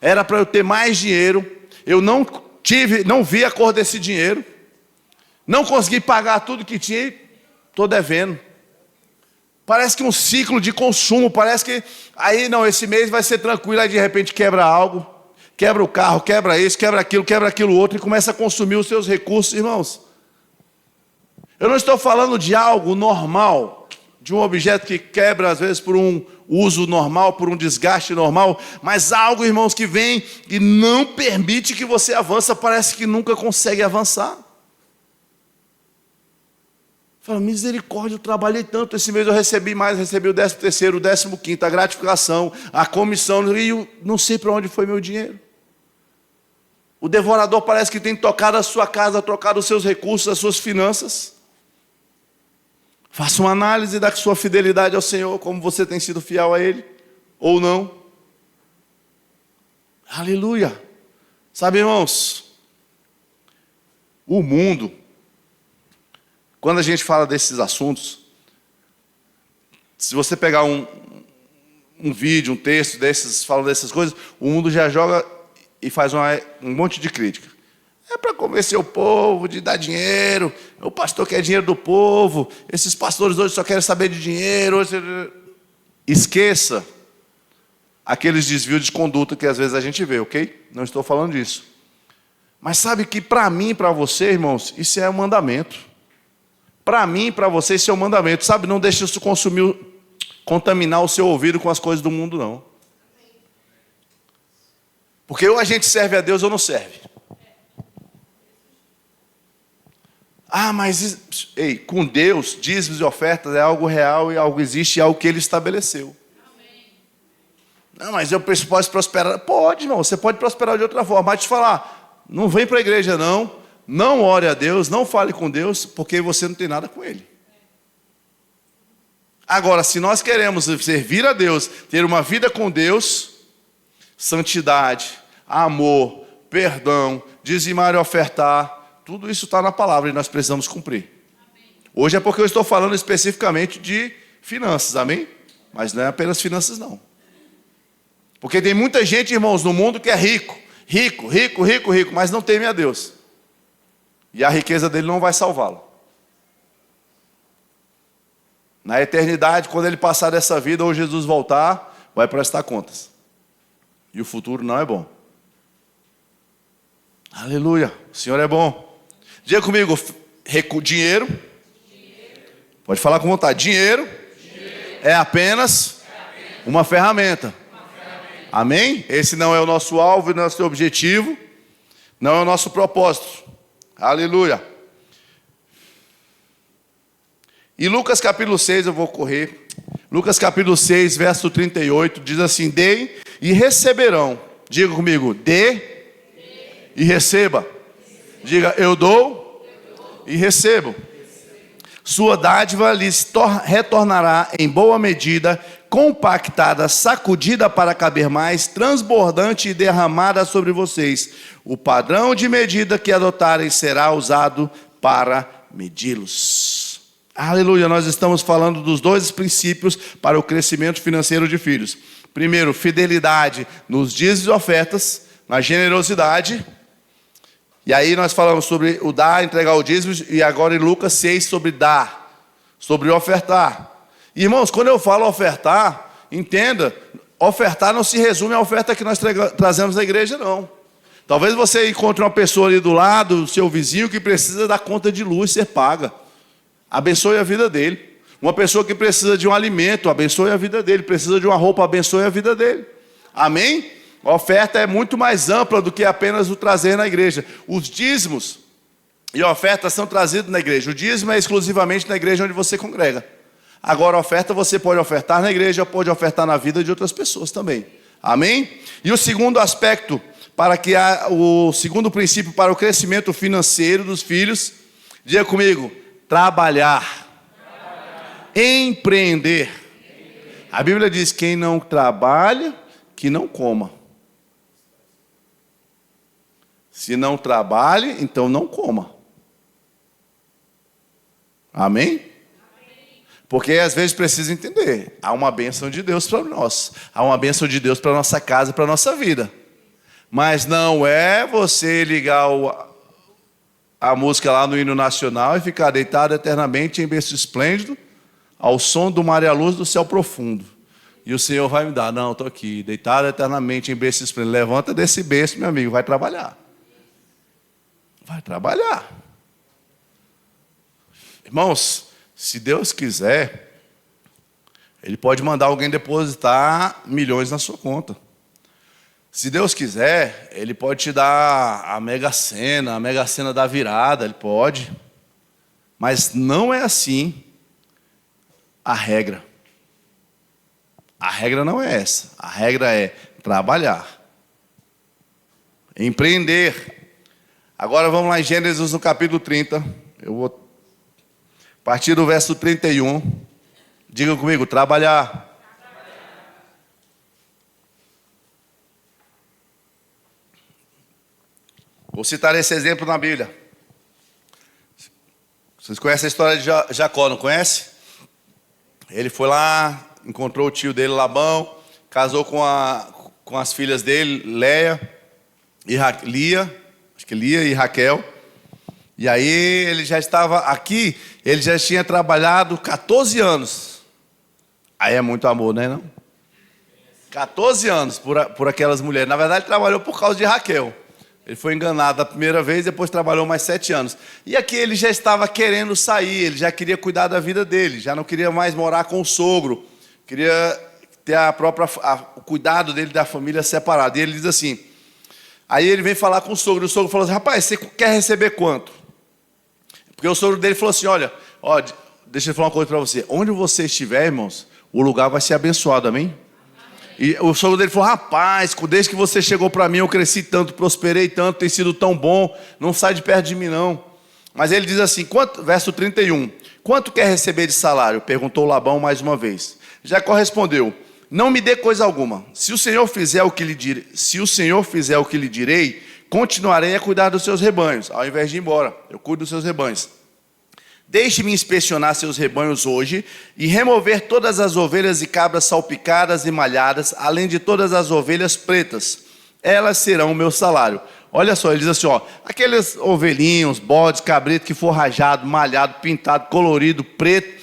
Era para eu ter mais dinheiro. Eu não vi a cor desse dinheiro. Não consegui pagar tudo que tinha. Estou devendo. Parece que um ciclo de consumo. Parece que aí não, esse mês vai ser tranquilo. Aí de repente quebra algo, quebra o carro, quebra isso, quebra aquilo outro, e começa a consumir os seus recursos, irmãos. Eu não estou falando de algo normal, de um objeto que quebra às vezes por um uso normal, por um desgaste normal, mas algo, irmãos, que vem e não permite que você avance. Parece que nunca consegue avançar. Fala, misericórdia, eu trabalhei tanto, esse mês eu recebi mais, recebi o 13º, o 15º, a gratificação, a comissão, e eu não sei para onde foi meu dinheiro. O devorador parece que tem tocado a sua casa, trocado os seus recursos, as suas finanças. Faça uma análise da sua fidelidade ao Senhor, como você tem sido fiel a Ele, ou não. Aleluia. Sabe, irmãos, o mundo... Quando a gente fala desses assuntos, se você pegar um vídeo, um texto desses, falando dessas coisas, o mundo já joga e faz um monte de crítica. É para convencer o povo de dar dinheiro, o pastor quer dinheiro do povo, esses pastores hoje só querem saber de dinheiro. Esqueça aqueles desvios de conduta que às vezes a gente vê, ok? Não estou falando disso. Mas sabe que para mim e para você, irmãos, isso é um mandamento. Para mim e para você, isso é um mandamento. Sabe, não deixe isso contaminar o seu ouvido com as coisas do mundo, não. Porque ou a gente serve a Deus ou não serve. Mas com Deus, dízimos e ofertas é algo real e algo existe, é algo que Ele estabeleceu. Não, mas eu posso prosperar. Pode, irmão, você pode prosperar de outra forma. Mas te falar, não vem para a igreja, não. Não ore a Deus, não fale com Deus, porque você não tem nada com Ele. Agora, se nós queremos servir a Deus, ter uma vida com Deus, santidade, amor, perdão, dizimar e ofertar, tudo isso está na palavra e nós precisamos cumprir. Hoje é porque eu estou falando especificamente de finanças, amém? Mas não é apenas finanças, não. Porque tem muita gente, irmãos, no mundo que é rico, mas não teme a Deus. E a riqueza dele não vai salvá-lo. Na eternidade, quando ele passar dessa vida ou Jesus voltar, vai prestar contas. E o futuro não é bom. Aleluia, o Senhor é bom. Diga comigo, dinheiro. Pode falar com vontade. Dinheiro é apenas uma ferramenta. Amém? Esse não é o nosso alvo, não é o nosso objetivo, não é o nosso propósito. Aleluia. E Lucas capítulo 6, eu vou correr. Lucas capítulo 6, verso 38, diz assim: deem e receberão. Diga comigo, dê e receba. Diga, eu dou e recebo. Sua dádiva lhes retornará em boa medida, compactada, sacudida para caber mais, transbordante e derramada sobre vocês. O padrão de medida que adotarem será usado para medi-los. Aleluia, nós estamos falando dos dois princípios para o crescimento financeiro de filhos. Primeiro, fidelidade nos dízimos e ofertas, na generosidade. E aí nós falamos sobre o dar, entregar o dízimo, e agora em Lucas 6 sobre dar, sobre ofertar. Irmãos, quando eu falo ofertar, entenda, ofertar não se resume à oferta que nós trazemos na igreja, não. Talvez você encontre uma pessoa ali do lado, seu vizinho, que precisa da conta de luz ser paga. Abençoe a vida dele. Uma pessoa que precisa de um alimento, abençoe a vida dele. Precisa de uma roupa, abençoe a vida dele. Amém? A oferta é muito mais ampla do que apenas o trazer na igreja. Os dízimos e a oferta são trazidos na igreja. O dízimo é exclusivamente na igreja onde você congrega. Agora a oferta você pode ofertar na igreja, pode ofertar na vida de outras pessoas também. Amém? E o segundo aspecto, o segundo princípio para o crescimento financeiro dos filhos, diga comigo, trabalhar. Empreender. A Bíblia diz, quem não trabalha, que não coma. Se não trabalhe, então não coma. Amém? Porque às vezes precisa entender, há uma bênção de Deus para nós, há uma bênção de Deus para a nossa casa, para a nossa vida. Mas não é você ligar a música lá no hino nacional e ficar deitado eternamente em berço esplêndido, ao som do mar e a luz do céu profundo. E o Senhor vai me dar, não, estou aqui, deitado eternamente em berço esplêndido. Levanta desse berço, meu amigo, vai trabalhar. Vai trabalhar. Irmãos, se Deus quiser, Ele pode mandar alguém depositar milhões na sua conta. Se Deus quiser, Ele pode te dar a mega sena da virada, Ele pode. Mas não é assim a regra. A regra não é essa. A regra é trabalhar. Empreender. Agora vamos lá em Gênesis no capítulo 30. Eu vou a partir do verso 31, diga comigo, trabalhar. Vou citar esse exemplo na Bíblia. Vocês conhecem a história de Jacó, não conhece? Ele foi lá, encontrou o tio dele, Labão, casou com as filhas dele, Lia e Raquel. E aí ele já estava aqui, ele já tinha trabalhado 14 anos. Aí é muito amor, né? Não? 14 anos por aquelas mulheres. Na verdade, ele trabalhou por causa de Raquel. Ele foi enganado a primeira vez, depois trabalhou mais 7 anos. E aqui ele já estava querendo sair, ele já queria cuidar da vida dele, já não queria mais morar com o sogro, queria ter o cuidado dele da família separado. E ele diz assim, aí ele vem falar com o sogro falou assim, rapaz, você quer receber quanto? Porque o sogro dele falou assim, olha, deixa eu falar uma coisa para você, onde você estiver, irmãos, o lugar vai ser abençoado, amém? E o sogro dele falou, rapaz, desde que você chegou para mim, eu cresci tanto, prosperei tanto, tem sido tão bom, não sai de perto de mim não. Mas ele diz assim, verso 31, quanto quer receber de salário? Perguntou Labão mais uma vez. Jacó respondeu, não me dê coisa alguma, se o Senhor fizer o que lhe direi, continuarei a cuidar dos seus rebanhos, ao invés de ir embora, eu cuido dos seus rebanhos. Deixe-me inspecionar seus rebanhos hoje e remover todas as ovelhas e cabras salpicadas e malhadas, além de todas as ovelhas pretas. Elas serão o meu salário. Olha só, ele diz assim, aqueles ovelhinhos, bodes, cabrito que for rajado, malhado, pintado, colorido, preto,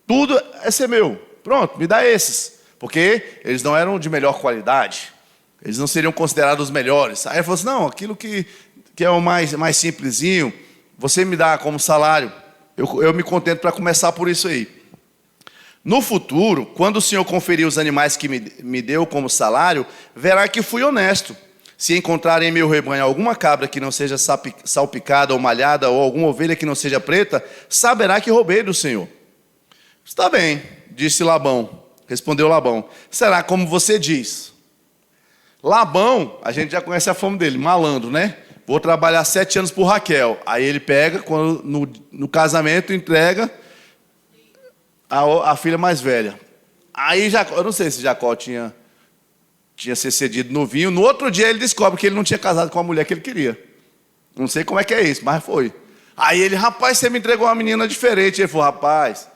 tudo é ser meu. Pronto, me dá esses. Porque eles não eram de melhor qualidade. Eles não seriam considerados os melhores. Aí ele falou assim, não, aquilo que é o mais simplesinho, você me dá como salário. Eu me contento para começar por isso aí. No futuro, quando o Senhor conferir os animais que me deu como salário, verá que fui honesto. Se encontrar em meu rebanho alguma cabra que não seja salpicada ou malhada, ou alguma ovelha que não seja preta, saberá que roubei do Senhor. Está bem, disse Labão. Respondeu Labão, será como você diz. Labão, a gente já conhece a fama dele, malandro, né? Vou trabalhar 7 anos por Raquel. Aí ele pega, no casamento, entrega a filha mais velha. Aí Jacó, eu não sei se Jacó tinha se cedido no vinho. No outro dia ele descobre que ele não tinha casado com a mulher que ele queria. Não sei como é que é isso, mas foi. Aí ele, rapaz, você me entregou uma menina diferente. Ele falou, rapaz,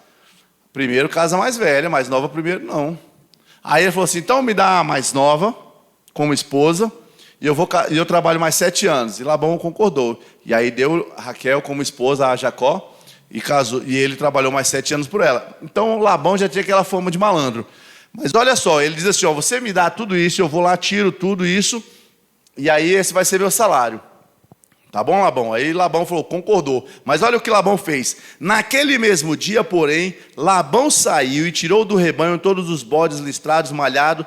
primeiro casa mais velha, mais nova primeiro não. Aí ele falou assim, então me dá a mais nova como esposa, e eu trabalho mais 7 anos. E Labão concordou. E aí deu Raquel como esposa a Jacó, e casou, e ele trabalhou mais 7 anos por ela. Então Labão já tinha aquela fama de malandro. Mas olha só, ele diz assim, você me dá tudo isso, eu vou lá, tiro tudo isso, e aí esse vai ser meu salário. Tá bom, Labão? Aí Labão falou, concordou. Mas olha o que Labão fez. Naquele mesmo dia, porém, Labão saiu e tirou do rebanho todos os bodes listrados, malhados,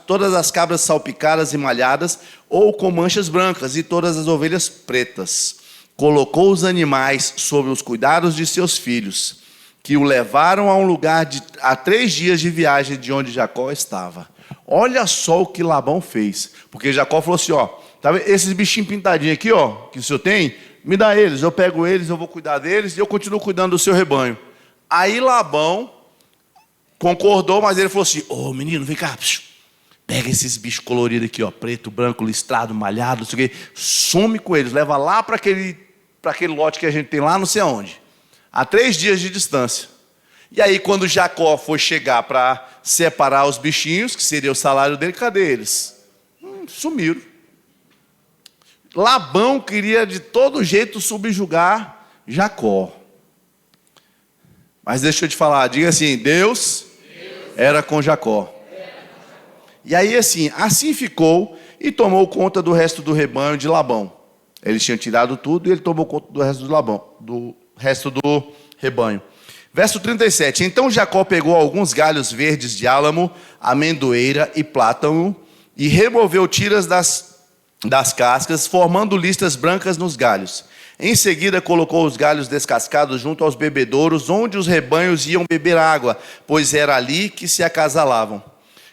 todas as cabras salpicadas e malhadas, ou com manchas brancas, e todas as ovelhas pretas. Colocou os animais sob os cuidados de seus filhos, que o levaram a um lugar a 3 dias de viagem de onde Jacó estava. Olha só o que Labão fez. Porque Jacó falou assim, ó, tá vendo? Esses bichinhos pintadinhos aqui, ó, que o senhor tem, me dá eles, eu pego eles, eu vou cuidar deles e eu continuo cuidando do seu rebanho. Aí Labão concordou, mas ele falou assim, ô menino, vem cá, pega esses bichos coloridos aqui, ó, preto, branco, listrado, malhado, não sei o quê, some com eles, leva lá para aquele lote que a gente tem lá, não sei aonde, a 3 dias de distância. E aí quando Jacó foi chegar para separar os bichinhos, que seria o salário dele, cadê eles? Sumiram. Labão queria de todo jeito subjugar Jacó. Mas deixa eu te falar, diga assim, Deus era com Jacó. E aí assim ficou e tomou conta do resto do rebanho de Labão. Eles tinham tirado tudo e ele tomou conta do resto do rebanho. Verso 37, então Jacó pegou alguns galhos verdes de álamo, amendoeira e plátano e removeu tiras das cascas, formando listas brancas nos galhos. Em seguida colocou os galhos descascados junto aos bebedouros, onde os rebanhos iam beber água, pois era ali que se acasalavam.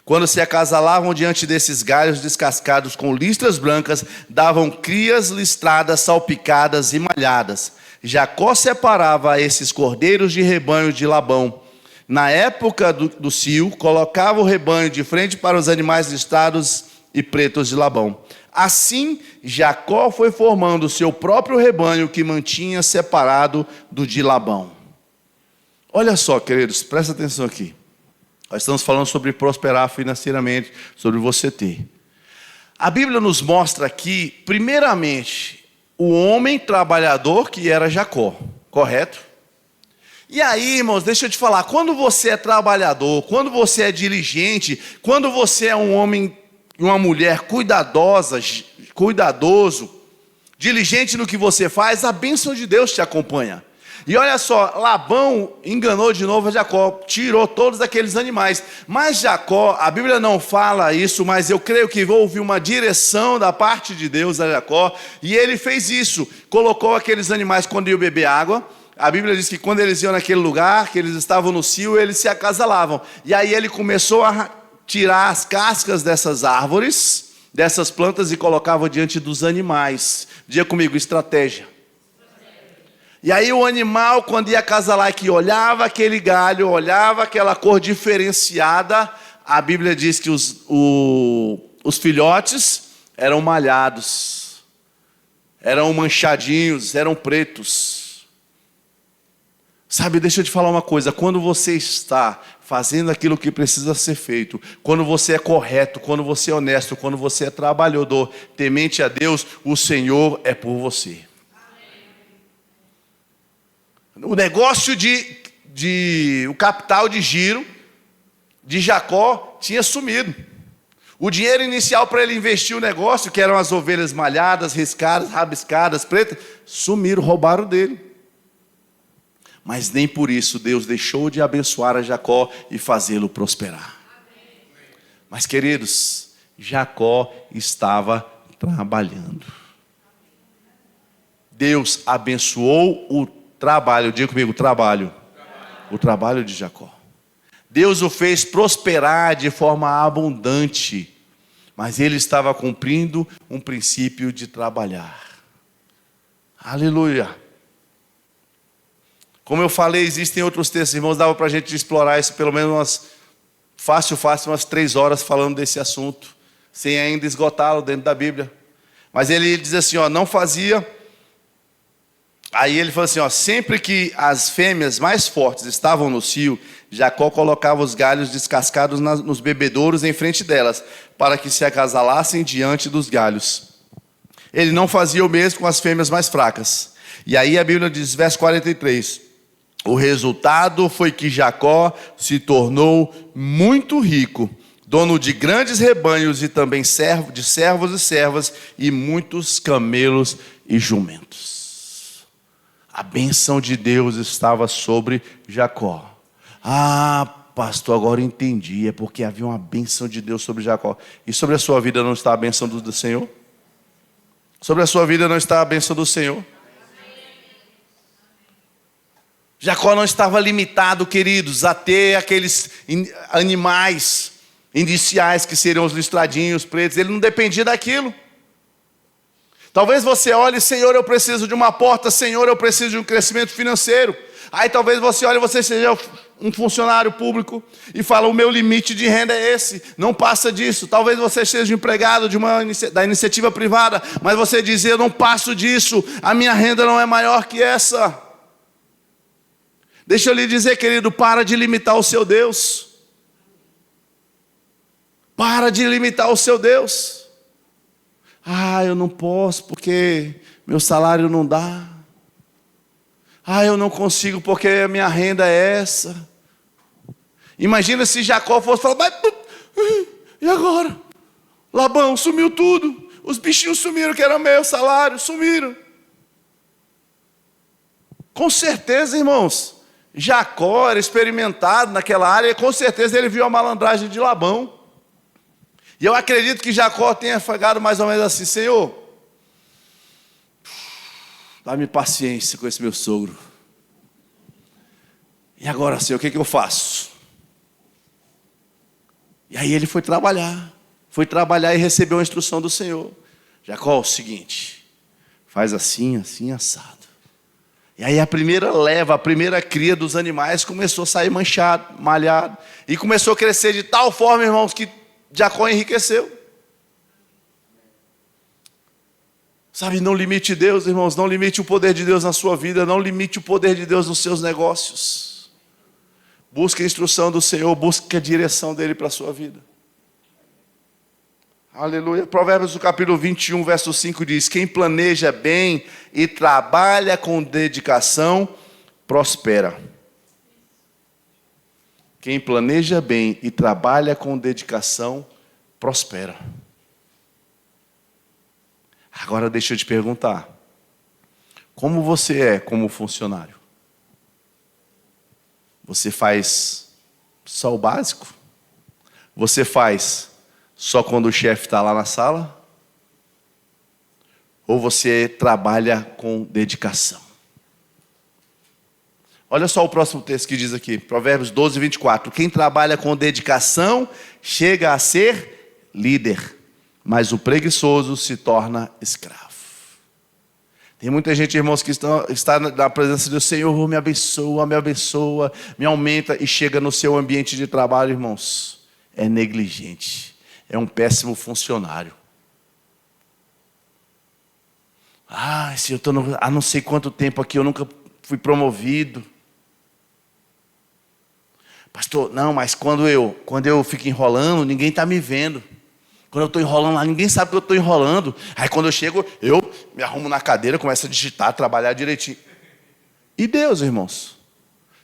Quando se acasalavam diante desses galhos descascados com listras brancas, davam crias listradas, salpicadas e malhadas. Jacó separava esses cordeiros de rebanho de Labão. Na época do cio, colocava o rebanho de frente para os animais listrados e pretos de Labão. Assim, Jacó foi formando o seu próprio rebanho que mantinha separado do de Labão. Olha só, queridos, presta atenção aqui. Nós estamos falando sobre prosperar financeiramente, sobre você ter. A Bíblia nos mostra aqui, primeiramente, o homem trabalhador que era Jacó, correto? E aí, irmãos, deixa eu te falar, quando você é trabalhador, quando você é diligente, quando você é um homem e uma mulher cuidadoso, diligente no que você faz, a bênção de Deus te acompanha. E olha só, Labão enganou de novo a Jacó, tirou todos aqueles animais. Mas Jacó, a Bíblia não fala isso, mas eu creio que houve uma direção da parte de Deus a Jacó, e ele fez isso, colocou aqueles animais quando iam beber água. A Bíblia diz que quando eles iam naquele lugar, que eles estavam no cio, eles se acasalavam. E aí ele começou a tirar as cascas dessas árvores, dessas plantas, e colocava diante dos animais. Diga comigo, estratégia. E aí o animal, quando ia acasalar aqui, olhava aquele galho, olhava aquela cor diferenciada, a Bíblia diz que os filhotes eram malhados, eram manchadinhos, eram pretos. Sabe, deixa eu te falar uma coisa, quando você está fazendo aquilo que precisa ser feito, quando você é correto, quando você é honesto, quando você é trabalhador, temente a Deus, o Senhor é por você. O negócio o capital de giro de Jacó tinha sumido. O dinheiro inicial para ele investir o negócio, que eram as ovelhas malhadas, riscadas, rabiscadas, pretas, sumiram, roubaram dele. Mas nem por isso Deus deixou de abençoar a Jacó e fazê-lo prosperar. Mas, queridos, Jacó estava trabalhando. Deus abençoou o trabalho, diga comigo, trabalho. O trabalho de Jacó. Deus o fez prosperar de forma abundante, mas ele estava cumprindo um princípio de trabalhar. Aleluia. Como eu falei, existem outros textos, irmãos, dava para a gente explorar isso pelo menos umas 3 horas falando desse assunto, sem ainda esgotá-lo dentro da Bíblia. Mas ele diz assim, ó, não fazia. Aí ele falou assim, ó, sempre que as fêmeas mais fortes estavam no cio, Jacó colocava os galhos descascados nos bebedouros em frente delas, para que se acasalassem diante dos galhos. Ele não fazia o mesmo com as fêmeas mais fracas. E aí a Bíblia diz, verso 43, o resultado foi que Jacó se tornou muito rico, dono de grandes rebanhos e também de servos e servas e muitos camelos e jumentos. A bênção de Deus estava sobre Jacó. Ah, pastor, agora eu entendi. É porque havia uma bênção de Deus sobre Jacó. E sobre a sua vida não está a bênção do Senhor? Sobre a sua vida não está a bênção do Senhor? Jacó não estava limitado, queridos, a ter aqueles animais iniciais que seriam os listradinhos, pretos. Ele não dependia daquilo. Talvez você olhe, Senhor, eu preciso de uma porta, Senhor, eu preciso de um crescimento financeiro. Aí talvez você olhe, você seja um funcionário público e fala, o meu limite de renda é esse, não passa disso. Talvez você seja empregado da iniciativa privada, mas você diz, eu não passo disso, a minha renda não é maior que essa. Deixa eu lhe dizer, querido, para de limitar o seu Deus. Para de limitar o seu Deus. Ah, eu não posso porque meu salário não dá. Ah, eu não consigo porque a minha renda é essa. Imagina se Jacó fosse falar, mas e agora? Labão, sumiu tudo. Os bichinhos sumiram, que era meu salário, sumiram. Com certeza, irmãos, Jacó era experimentado naquela área e com certeza ele viu a malandragem de Labão. E eu acredito que Jacó tenha falado mais ou menos assim, Senhor, dá-me paciência com esse meu sogro. E agora, Senhor, o que eu faço? E aí ele foi trabalhar e recebeu a instrução do Senhor. Jacó, é o seguinte, faz assim, assim, assado. E aí a primeira leva, a primeira cria dos animais começou a sair manchado, malhado. E começou a crescer de tal forma, irmãos, que Jacó enriqueceu. Sabe, não limite Deus, irmãos, não limite o poder de Deus na sua vida, não limite o poder de Deus nos seus negócios. Busque a instrução do Senhor, busque a direção dEle para a sua vida. Aleluia. Provérbios do capítulo 21, verso 5 diz, quem planeja bem e trabalha com dedicação, prospera. Quem planeja bem e trabalha com dedicação, prospera. Agora deixa eu te perguntar, como você é como funcionário? Você faz só o básico? Você faz só quando o chefe está lá na sala? Ou você trabalha com dedicação? Olha só o próximo texto que diz aqui, Provérbios 12, 24. Quem trabalha com dedicação chega a ser líder, mas o preguiçoso se torna escravo. Tem muita gente, irmãos, que está na presença do Senhor, me abençoa, me aumenta, e chega no seu ambiente de trabalho, irmãos, é negligente, é um péssimo funcionário. Ah, se eu estou há não sei quanto tempo aqui, eu nunca fui promovido. Pastor, não, mas quando eu fico enrolando, ninguém está me vendo. Quando eu estou enrolando lá, ninguém sabe que eu estou enrolando. Aí quando eu chego, eu me arrumo na cadeira, começo a digitar, trabalhar direitinho. E Deus, irmãos?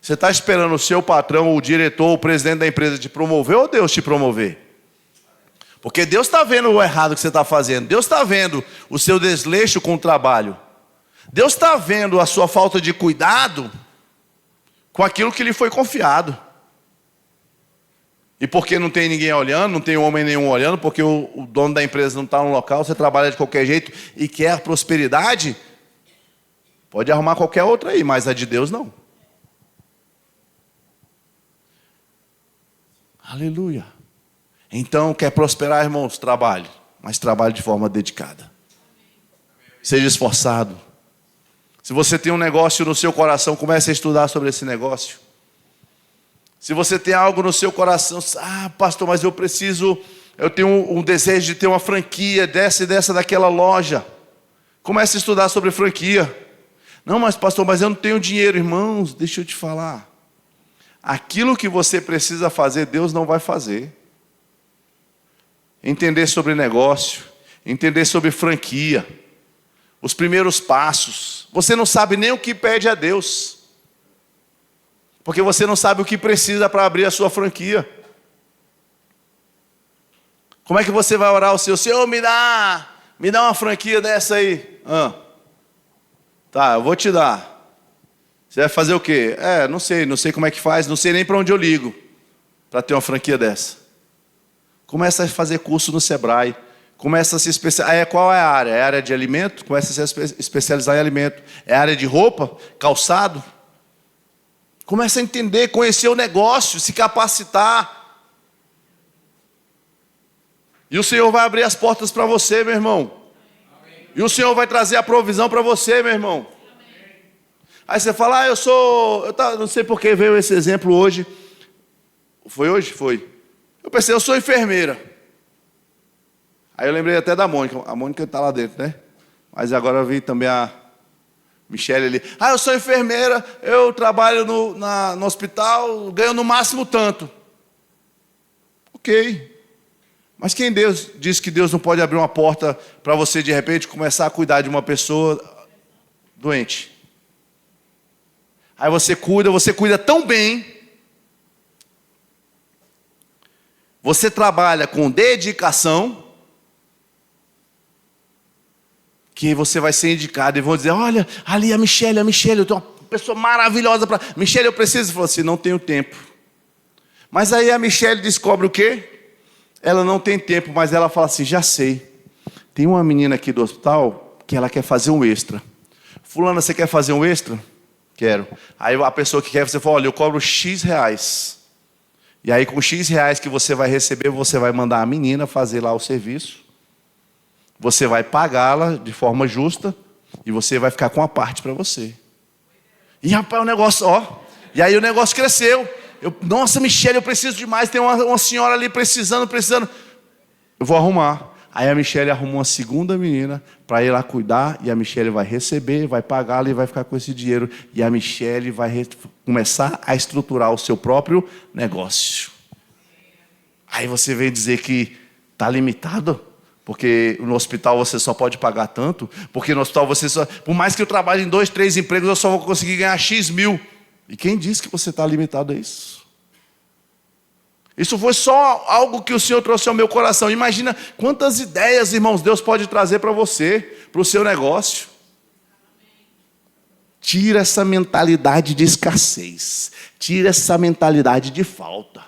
Você está esperando o seu patrão, o diretor, o presidente da empresa te promover ou Deus te promover? Porque Deus está vendo o errado que você está fazendo. Deus está vendo o seu desleixo com o trabalho. Deus está vendo a sua falta de cuidado com aquilo que lhe foi confiado. E porque não tem ninguém olhando, não tem homem nenhum olhando, porque o dono da empresa não está no local, você trabalha de qualquer jeito e quer prosperidade, pode arrumar qualquer outra aí, mas a de Deus não. Aleluia. Então, quer prosperar, irmãos? Trabalhe, mas trabalhe de forma dedicada. Seja esforçado. Se você tem um negócio no seu coração, comece a estudar sobre esse negócio. Se você tem algo no seu coração, pastor, mas eu tenho um desejo de ter uma franquia dessa e dessa daquela loja. Comece a estudar sobre franquia. Não, mas pastor, mas eu não tenho dinheiro. Irmãos, deixa eu te falar. Aquilo que você precisa fazer, Deus não vai fazer. Entender sobre negócio, entender sobre franquia, os primeiros passos. Você não sabe nem o que pede a Deus. Porque você não sabe o que precisa para abrir a sua franquia. Como é que você vai orar ao Senhor? Senhor, me dá uma franquia dessa aí. Tá, eu vou te dar. Você vai fazer o quê? Não sei como é que faz, não sei nem para onde eu ligo para ter uma franquia dessa. Começa a fazer curso no Sebrae. Começa a se especializar. Qual é a área? É a área de alimento? Começa a se especializar em alimento. É a área de roupa? Calçado? Começa a entender, conhecer o negócio, se capacitar. E o Senhor vai abrir as portas para você, meu irmão. Amém. E o Senhor vai trazer a provisão para você, meu irmão. Amém. Aí você fala, não sei por que veio esse exemplo hoje. Foi hoje? Foi. Eu pensei, eu sou enfermeira. Aí eu lembrei até da Mônica. A Mônica está lá dentro, né? Mas agora eu vi também a Michele ali. Eu sou enfermeira, eu trabalho no hospital, ganho no máximo tanto. Ok. Mas quem diz que Deus não pode abrir uma porta para você, de repente, começar a cuidar de uma pessoa doente? Aí você cuida tão bem. Você trabalha com dedicação, que você vai ser indicado e vão dizer, olha, ali a Michele, eu tenho uma pessoa maravilhosa para... Michele, eu preciso. Falou assim, não tenho tempo. Mas aí a Michele descobre o quê? Ela não tem tempo, mas ela fala assim, já sei. Tem uma menina aqui do hospital que ela quer fazer um extra. Fulana, você quer fazer um extra? Quero. Aí a pessoa que quer, você fala, olha, eu cobro X reais. E aí com X reais que você vai receber, você vai mandar a menina fazer lá o serviço. Você vai pagá-la de forma justa e você vai ficar com a parte para você. E rapaz, o negócio, e aí o negócio cresceu. Nossa, Michele, eu preciso demais. Tem uma senhora ali precisando. Eu vou arrumar. Aí a Michele arrumou uma segunda menina para ir lá cuidar. E a Michele vai receber, vai pagá-la e vai ficar com esse dinheiro. E a Michele vai começar a estruturar o seu próprio negócio. Aí você vem dizer que está limitado? Porque no hospital você só pode pagar tanto. Porque no hospital por mais que eu trabalhe em 2, 3 empregos, eu só vou conseguir ganhar X mil. E quem disse que você está limitado a isso? Isso foi só algo que o Senhor trouxe ao meu coração. Imagina quantas ideias, irmãos, Deus pode trazer para você, para o seu negócio. Tira essa mentalidade de escassez. Tira essa mentalidade de falta.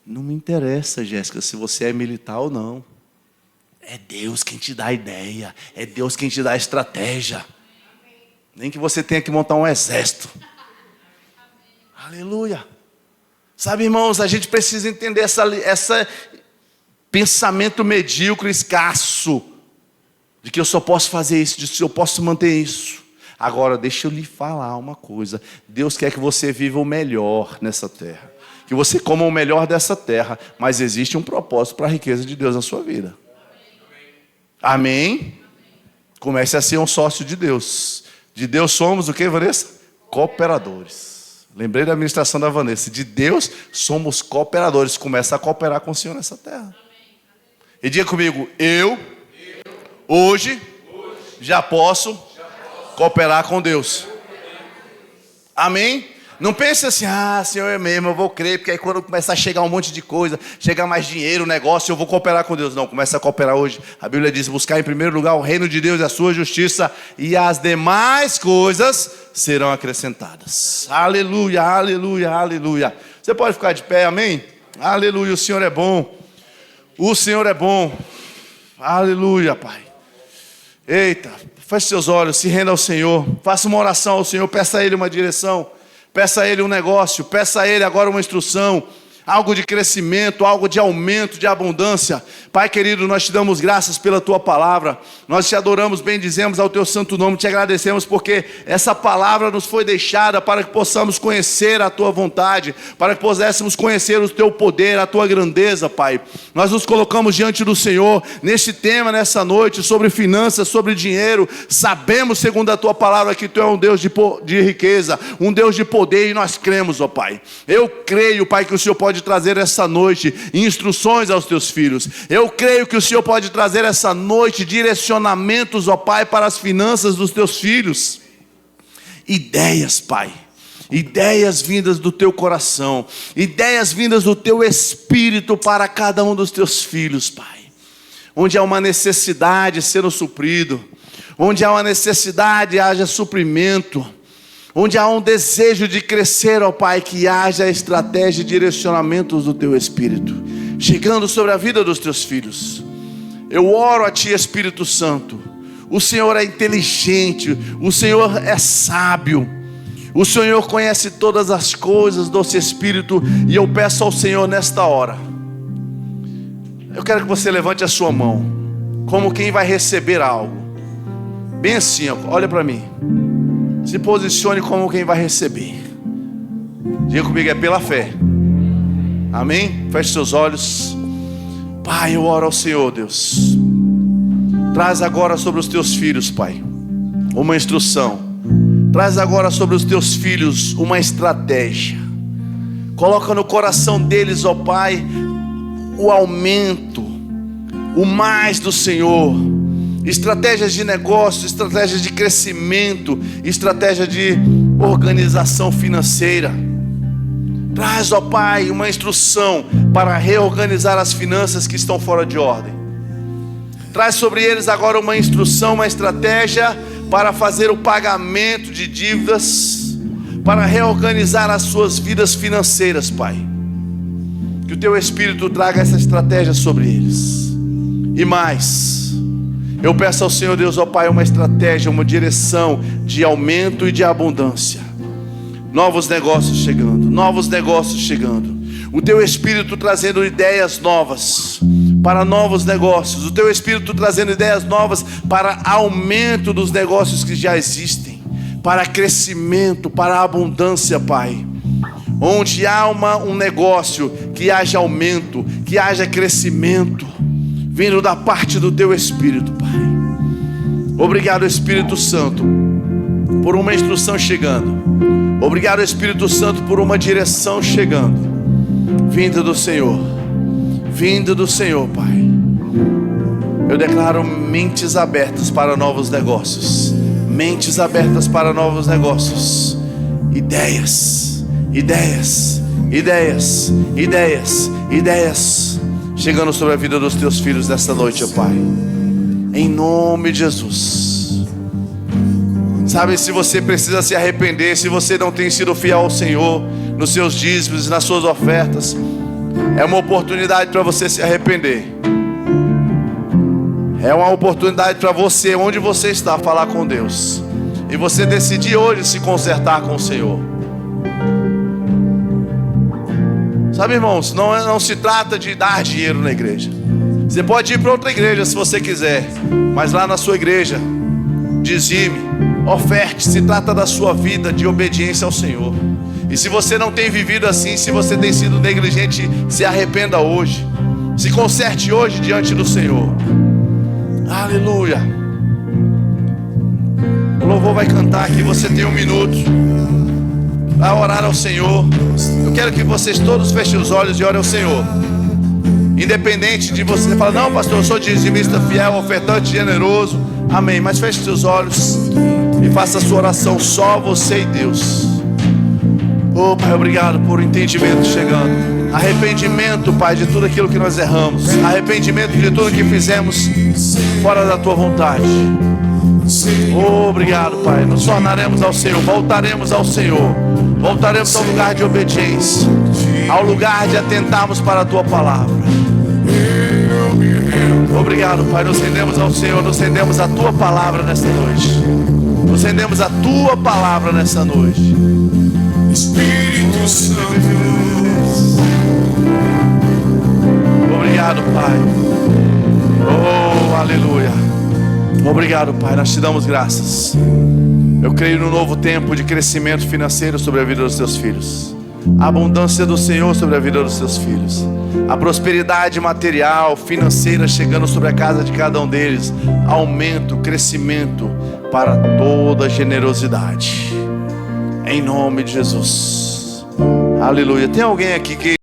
Não me interessa, Jéssica, se você é militar ou não. É Deus quem te dá a ideia. É Deus quem te dá a estratégia. Nem que você tenha que montar um exército. Aleluia. Sabe, irmãos, a gente precisa entender essa pensamento medíocre, escasso, de que eu só posso fazer isso, de que eu posso manter isso. Agora, deixa eu lhe falar uma coisa. Deus quer que você viva o melhor nessa terra. Que você coma o melhor dessa terra. Mas existe um propósito para a riqueza de Deus na sua vida. Amém? Comece a ser um sócio de Deus. De Deus somos o que, Vanessa? Cooperadores. Lembrei da ministração da Vanessa. De Deus somos cooperadores. Começa a cooperar com o Senhor nessa terra. E diga comigo, eu hoje já posso cooperar com Deus. Amém? Não pense assim, Senhor, eu mesmo, eu vou crer, porque aí quando começar a chegar um monte de coisa, chegar mais dinheiro, negócio, eu vou cooperar com Deus. Não, começa a cooperar hoje. A Bíblia diz, buscar em primeiro lugar o reino de Deus e a sua justiça, e as demais coisas serão acrescentadas. Aleluia, aleluia, aleluia. Você pode ficar de pé, amém? Aleluia, o Senhor é bom. O Senhor é bom. Aleluia, Pai. Eita, feche seus olhos, se renda ao Senhor. Faça uma oração ao Senhor, peça a Ele uma direção. Peça a Ele um negócio, peça a Ele agora uma instrução, algo de crescimento, algo de aumento, de abundância. Pai querido, nós te damos graças pela Tua palavra, nós te adoramos, bendizemos ao Teu santo nome, te agradecemos porque essa palavra nos foi deixada para que possamos conhecer a Tua vontade, para que pudéssemos conhecer o Teu poder, a Tua grandeza, Pai. Nós nos colocamos diante do Senhor, neste tema, nessa noite, sobre finanças, sobre dinheiro. Sabemos, segundo a Tua palavra, que Tu é um Deus de riqueza, um Deus de poder, e nós cremos, ó Pai. Eu creio, Pai, que o Senhor pode trazer essa noite instruções aos Teus filhos. Eu creio que o Senhor pode trazer essa noite direcionamentos, ó Pai, para as finanças dos Teus filhos. Ideias, Pai. ideias vindas do teu coração, ideias vindas do teu espírito para cada um dos teus filhos, Pai. Onde há uma necessidade sendo suprido, onde há uma necessidade, haja suprimento, onde há um desejo de crescer, ó Pai, que haja estratégia e direcionamentos do teu Espírito, chegando sobre a vida dos teus filhos. Eu oro a Ti, Espírito Santo. O Senhor é inteligente, o Senhor é sábio, o Senhor conhece todas as coisas, doce Espírito, e eu peço ao Senhor nesta hora, eu quero que você levante a sua mão, como quem vai receber algo, bem assim, ó, olha para mim, se posicione como quem vai receber. Diga comigo, é pela fé. Amém? Feche seus olhos. Pai, eu oro ao Senhor, Deus. Traz agora sobre os teus filhos, Pai, uma instrução. Traz agora sobre os teus filhos uma estratégia. Coloca no coração deles, ó Pai, o aumento, o mais do Senhor. Estratégias de negócio, estratégias de crescimento, estratégia de organização financeira. Traz, ó Pai, uma instrução para reorganizar as finanças que estão fora de ordem. Traz sobre eles agora uma instrução, uma estratégia para fazer o pagamento de dívidas, para reorganizar as suas vidas financeiras, Pai. Que o Teu Espírito traga essa estratégia sobre eles. E mais, eu peço ao Senhor Deus, ó Pai, uma estratégia, uma direção de aumento e de abundância. Novos negócios chegando, novos negócios chegando. O Teu Espírito trazendo ideias novas para novos negócios. O Teu Espírito trazendo ideias novas para aumento dos negócios que já existem, para crescimento, para abundância, Pai. Onde há um negócio, que haja aumento, que haja crescimento, vindo da parte do Teu Espírito, Pai. Obrigado, Espírito Santo, por uma instrução chegando. Obrigado, Espírito Santo, por uma direção chegando, vinda do Senhor, Pai. Eu declaro mentes abertas para novos negócios, mentes abertas para novos negócios, ideias, chegando sobre a vida dos teus filhos nesta noite, ó Pai, em nome de Jesus. Sabe, se você precisa se arrepender, se você não tem sido fiel ao Senhor nos seus dízimos e nas suas ofertas, é uma oportunidade para você se arrepender. É uma oportunidade para você, onde você está, falar com Deus, e você decidir hoje se consertar com o Senhor. Sabe, irmãos, não se trata de dar dinheiro na igreja. Você pode ir para outra igreja se você quiser, mas lá na sua igreja, dizime, oferte. Se trata da sua vida de obediência ao Senhor. E se você não tem vivido assim, se você tem sido negligente, se arrependa hoje, se conserte hoje diante do Senhor. Aleluia. O louvor vai cantar aqui, você tem 1 minuto para orar ao Senhor. Eu quero que vocês todos fechem os olhos e orem ao Senhor. Independente de você falar, não pastor, eu sou dizimista fiel, ofertante generoso. Amém, mas feche seus olhos e faça a sua oração, só você e Deus. Oh Pai, obrigado por entendimento chegando. Arrependimento, Pai, de tudo aquilo que nós erramos. Arrependimento de tudo que fizemos fora da Tua vontade. Oh, obrigado, Pai. Nos tornaremos ao Senhor, voltaremos ao Senhor. Voltaremos ao lugar de obediência, ao lugar de atentarmos para a Tua palavra. Obrigado, Pai, nos rendemos ao Senhor, nos rendemos a Tua palavra nesta noite. Nos rendemos a Tua palavra nesta noite. Espírito Santo. Obrigado, Pai. Oh, aleluia. Obrigado, Pai, nós te damos graças. Eu creio no novo tempo de crescimento financeiro sobre a vida dos teus filhos, a abundância do Senhor sobre a vida dos teus filhos, a prosperidade material, financeira chegando sobre a casa de cada um deles, aumento, crescimento para toda generosidade, em nome de Jesus. Aleluia. Tem alguém aqui que